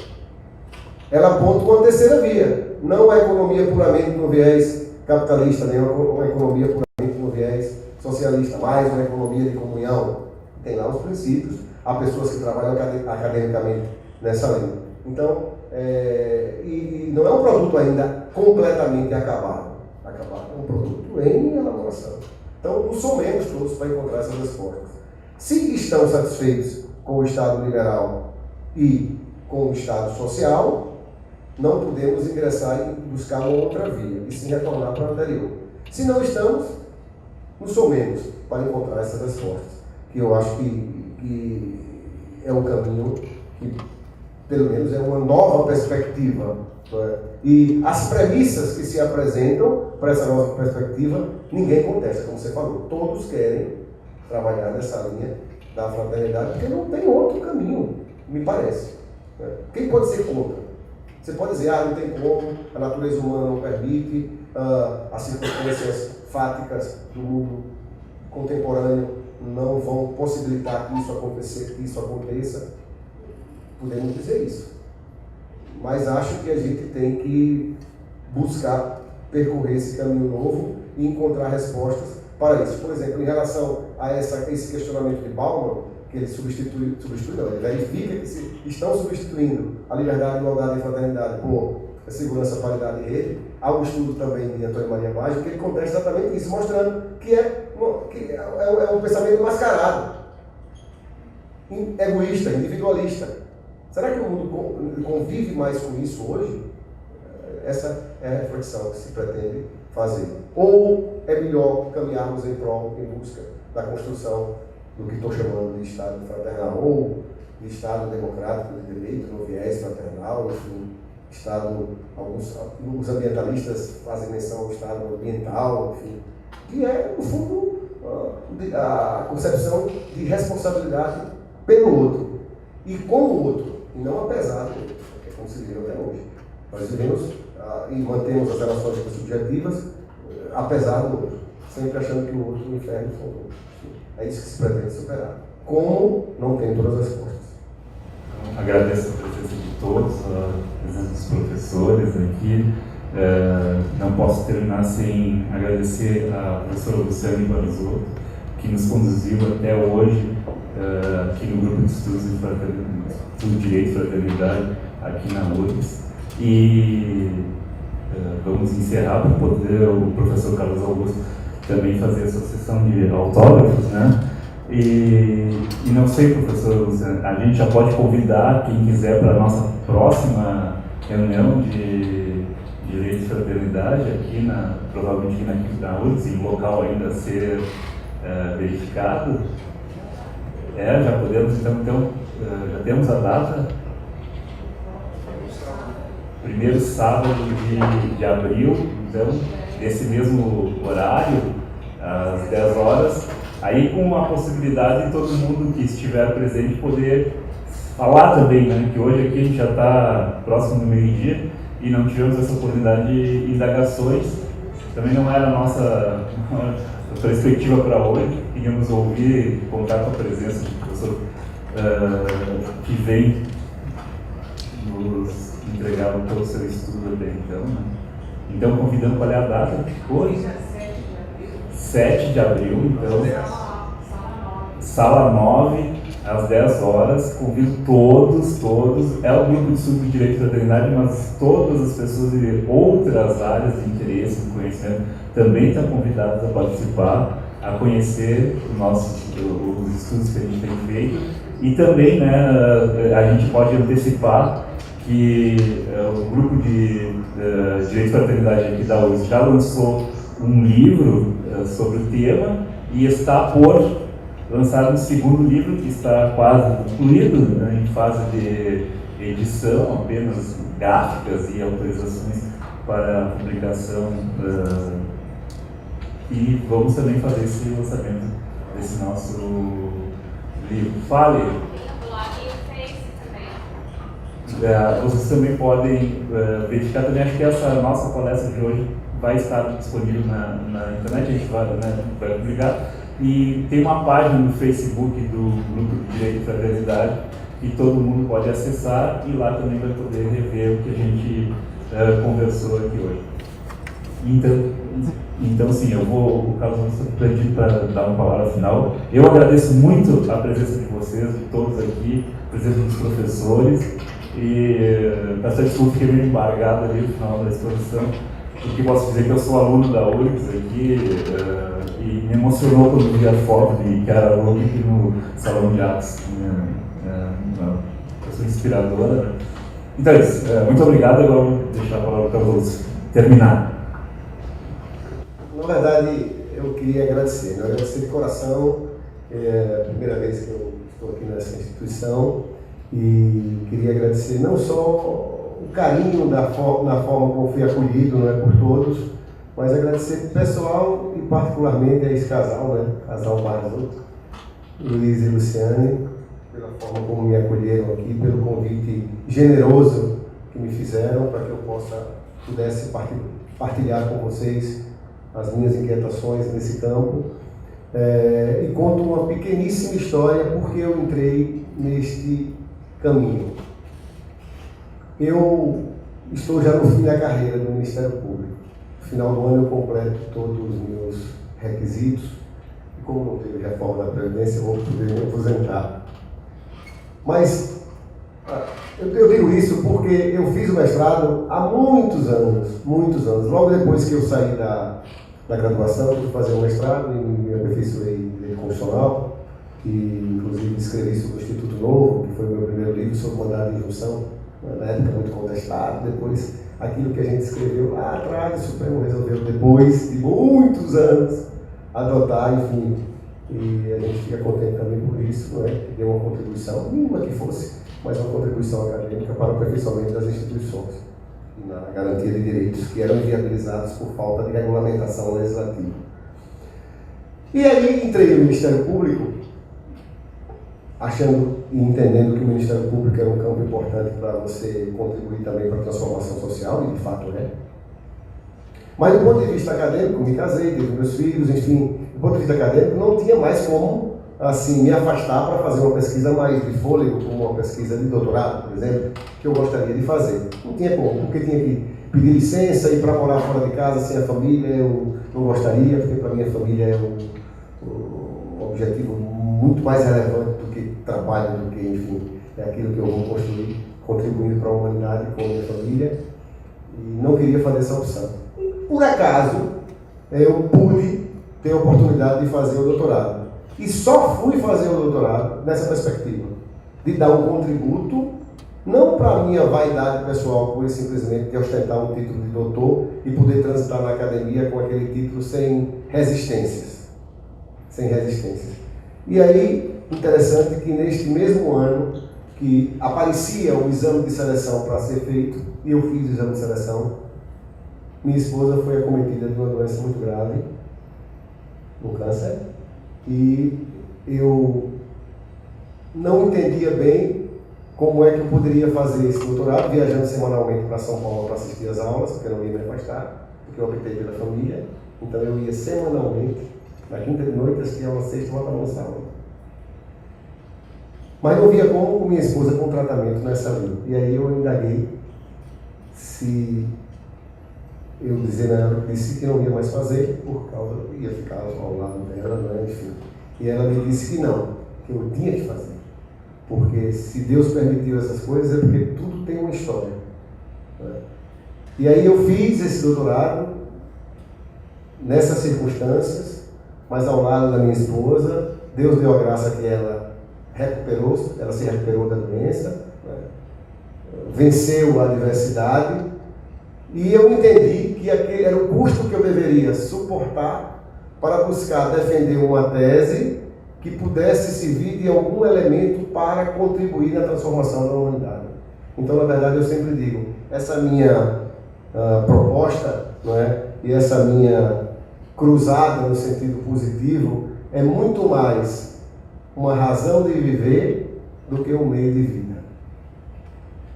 ela aponta uma terceira via. Não a economia puramente no viés capitalista, nem uma economia puramente no viés socialista, mas uma economia de comunhão. Tem lá os princípios. Há pessoas que trabalham academicamente nessa linha. Então, e não é um produto ainda completamente acabado. É um produto em elaboração. Então, nos somemos todos para encontrar essas respostas. Se estão satisfeitos com o Estado liberal e com o Estado social, não podemos ingressar e buscar uma outra via, e sim retornar para o anterior. Se não estamos, nos somemos para encontrar essas respostas, que eu acho que é um caminho que, pelo menos, é uma nova perspectiva. E as premissas que se apresentam para essa nova perspectiva, ninguém contesta, como você falou. Todos querem trabalhar nessa linha da fraternidade, porque não tem outro caminho, me parece. Quem pode ser contra? Você pode dizer, não tem como, a natureza humana não permite, as circunstâncias fáticas do mundo contemporâneo não vão possibilitar que isso aconteça. Podemos dizer isso. Mas acho que a gente tem que buscar percorrer esse caminho novo e encontrar respostas para isso. Por exemplo, em relação a esse questionamento de Bauman, que ele substitui não, ele verifica que se estão substituindo a liberdade, igualdade e fraternidade por segurança, paridade e rede. Há um estudo também de Antônio Maria Maggi que ele contesta exatamente isso, mostrando que é é um pensamento mascarado, egoísta, individualista. Será que o mundo convive mais com isso hoje? Essa é a reflexão que se pretende fazer. Ou é melhor caminharmos em busca da construção do que estou chamando de Estado fraternal, ou de Estado democrático de direito, no viés fraternal, enfim, Estado, os ambientalistas fazem menção ao Estado ambiental, enfim, que é, no fundo, a concepção de responsabilidade pelo outro, e com o outro, e não apesar do outro, que é como se vive até hoje. Nós vivemos e mantemos as relações subjetivas, apesar do outro, sempre achando que o outro é o inferno for o outro. É isso que se pretende superar. Como não tem todas as respostas. Agradeço a presença de todos, a presença dos professores aqui. Não posso terminar sem agradecer a professora Luciane Barzotto, que nos conduziu até hoje aqui no Grupo de Estudos do Direito e Fraternidade, aqui na URGS. E vamos encerrar para poder o professor Carlos Augusto também fazer a sua sessão de autógrafos, né? E não sei, professor Luciano, a gente já pode convidar quem quiser para a nossa próxima reunião de Direito e Fraternidade, aqui provavelmente aqui na URGS, em local ainda a ser verificado. Já podemos, então, já temos a data. Primeiro sábado de abril, então, nesse mesmo horário, às 10 horas, aí com a possibilidade de todo mundo que estiver presente poder falar também, né? Que hoje aqui a gente já está próximo do meio-dia e não tivemos essa oportunidade de indagações. Também não era a nossa perspectiva para hoje. Queríamos ouvir, contar com a presença do professor que vem nos entregar todo o seu estudo até então, né? Então, convidando qual é a data? Hoje? 7 de abril, então, sala 9, às 10 horas. Convido todos, é o grupo de estudo de Direito e Fraternidade, mas todas as pessoas de outras áreas de interesse, de conhecimento, também estão convidadas a participar, a conhecer os estudos que a gente tem feito. E também, né, a gente pode antecipar que o grupo de Direito e Fraternidade aqui da URGS já lançou um livro sobre o tema e está por lançar um segundo livro que está quase concluído, né, em fase de edição, apenas gráficas e autorizações para publicação. E vamos também fazer esse lançamento desse nosso livro. Fale! Vocês também podem verificar também, acho que essa nossa palestra de hoje vai estar disponível na internet, a gente vai publicar. E tem uma página no Facebook do Grupo de Direito e Fraternidade que todo mundo pode acessar e lá também vai poder rever o que a gente conversou aqui hoje. Então sim, o Carlos Augusto pediu para dar uma palavra final. Eu agradeço muito a presença de vocês, de todos aqui, a presença dos professores. E peço desculpa, fiquei meio embargado ali no final da exposição, porque posso dizer que eu sou aluno da URGS aqui e me emocionou quando vi a foto de que era aluno aqui no Salão de Atos. Uma pessoa inspiradora. Então é isso. Muito obrigado. Eu vou deixar a palavra para vocês terminar. Na verdade, eu queria agradecer, agradecer de coração. É a primeira vez que eu estou aqui nessa instituição. E queria agradecer não só o carinho na forma como fui acolhido, não é, por todos, mas agradecer pessoal e particularmente a esse casal, né, casal Barzotto, Luiz e Luciane, pela forma como me acolheram aqui, pelo convite generoso que me fizeram para que eu pudesse partilhar com vocês as minhas inquietações nesse campo. E conto uma pequeníssima história porque eu entrei neste caminho. Eu estou já no fim da carreira do Ministério Público. No final do ano eu completo todos os meus requisitos e como não teve reforma da Previdência, eu vou poder me aposentar. Mas eu digo isso porque eu fiz o mestrado há muitos anos. Logo depois que eu saí da na graduação, fui fazer um mestrado e me aperfeiçoei em Direito Constitucional, e inclusive escrevi sobre o Instituto Novo, que foi o meu primeiro livro sobre mandado de injunção, na época muito contestado. Depois, aquilo que a gente escreveu lá atrás, o Supremo resolveu, depois de muitos anos, adotar, enfim, e a gente fica contente também por isso, não é? Que deu uma contribuição, mínima que fosse, mas uma contribuição acadêmica para o aperfeiçoamento das instituições e na garantia de direitos que eram inviabilizados por falta de regulamentação legislativa. E aí entrei no Ministério Público, achando e entendendo que o Ministério Público era um campo importante para você contribuir também para a transformação social, e de fato é. Mas do ponto de vista acadêmico, me casei, tive meus filhos, enfim, do ponto de vista acadêmico, não tinha mais como, assim, me afastar para fazer uma pesquisa mais de fôlego, como uma pesquisa de doutorado, por exemplo, que eu gostaria de fazer. Não tinha como, porque tinha que pedir licença, ir para morar fora de casa sem a família, eu não gostaria, porque para minha família é um objetivo muito mais relevante do que trabalho, do que, enfim, é aquilo que eu vou construir, contribuindo para a humanidade com a minha família, e não queria fazer essa opção. Por acaso, eu pude ter a oportunidade de fazer o doutorado. E só fui fazer o doutorado nessa perspectiva, de dar um contributo, não para a minha vaidade pessoal, por simplesmente de ostentar um título de doutor e poder transitar na academia com aquele título sem resistências. Sem resistências. E aí, interessante que neste mesmo ano que aparecia o exame de seleção para ser feito, e eu fiz o exame de seleção, minha esposa foi acometida de uma doença muito grave, um câncer, e eu não entendia bem como é que eu poderia fazer esse doutorado, viajando semanalmente para São Paulo para assistir às aulas, porque eu não ia me afastar, porque eu optei pela família, então eu ia semanalmente, na quinta de noite, assistir a aula sexta e voltava no sábado. Mas não via como minha esposa com tratamento nessa linha. E aí eu indaguei se eu disse que não ia mais fazer, por causa, ia ficar ao lado dela, né, enfim. E ela me disse que não, que eu tinha que fazer. Porque se Deus permitiu essas coisas, é porque tudo tem uma história. Né? E aí eu fiz esse doutorado, nessas circunstâncias, mas ao lado da minha esposa. Deus deu a graça que ela se recuperou da doença, né? Venceu a adversidade, e eu entendi que aquele era o custo que eu deveria suportar para buscar defender uma tese que pudesse servir de algum elemento para contribuir na transformação da humanidade. Então, na verdade, eu sempre digo, essa minha proposta, não é? E essa minha cruzada no sentido positivo é muito mais uma razão de viver do que um meio de vida.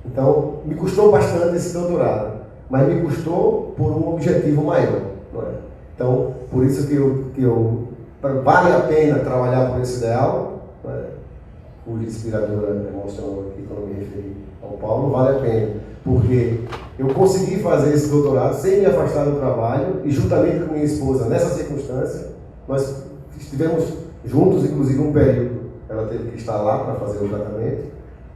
Então, me custou bastante esse doutorado, mas me custou por um objetivo maior, não é? Então, por isso que vale a pena trabalhar por esse ideal, não é? Cuja inspiradora demonstrou aqui quando me referi ao Paulo, vale a pena, porque eu consegui fazer esse doutorado sem me afastar do trabalho, e juntamente com minha esposa, nessa circunstância, nós estivemos juntos, inclusive um período, ela teve que estar lá para fazer o tratamento,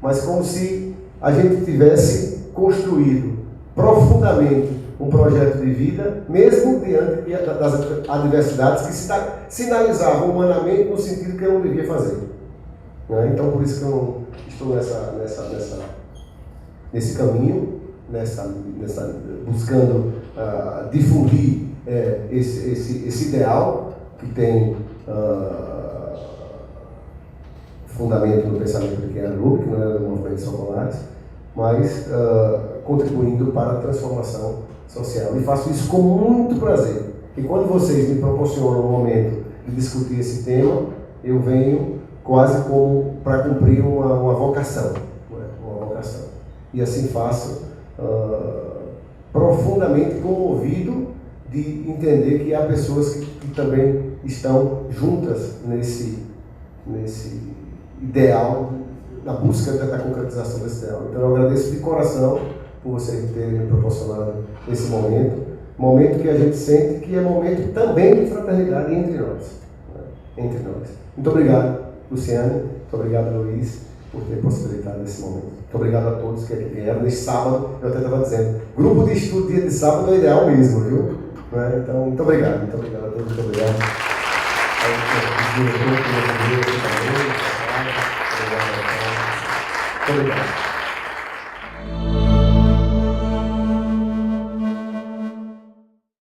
mas como se a gente tivesse construído profundamente um projeto de vida, mesmo diante das adversidades que sinalizavam humanamente no sentido que eu não devia fazer. Né? Então, por isso que eu estou nesse caminho, buscando difundir esse ideal que tem fundamento no pensamento de Keanu Lubbe, que não é do movimento Socolares, mas contribuindo para a transformação social. E faço isso com muito prazer. E quando vocês me proporcionam um momento de discutir esse tema, eu venho quase como para cumprir uma vocação. Uma vocação. E assim faço, profundamente comovido de entender que há pessoas que também estão juntas nesse ideal, na busca da concretização desse ideal. Então eu agradeço de coração por vocês terem me proporcionado esse momento que a gente sente que é momento também de fraternidade entre nós. Né? Entre nós. Muito obrigado, Luciane, muito obrigado, Luiz, por ter possibilitado esse momento. Muito obrigado a todos que aqui vieram. Neste sábado, eu até estava dizendo, grupo de estudo dia de sábado é ideal mesmo, viu? Né? Então, muito obrigado a todos, muito obrigado. Muito obrigado.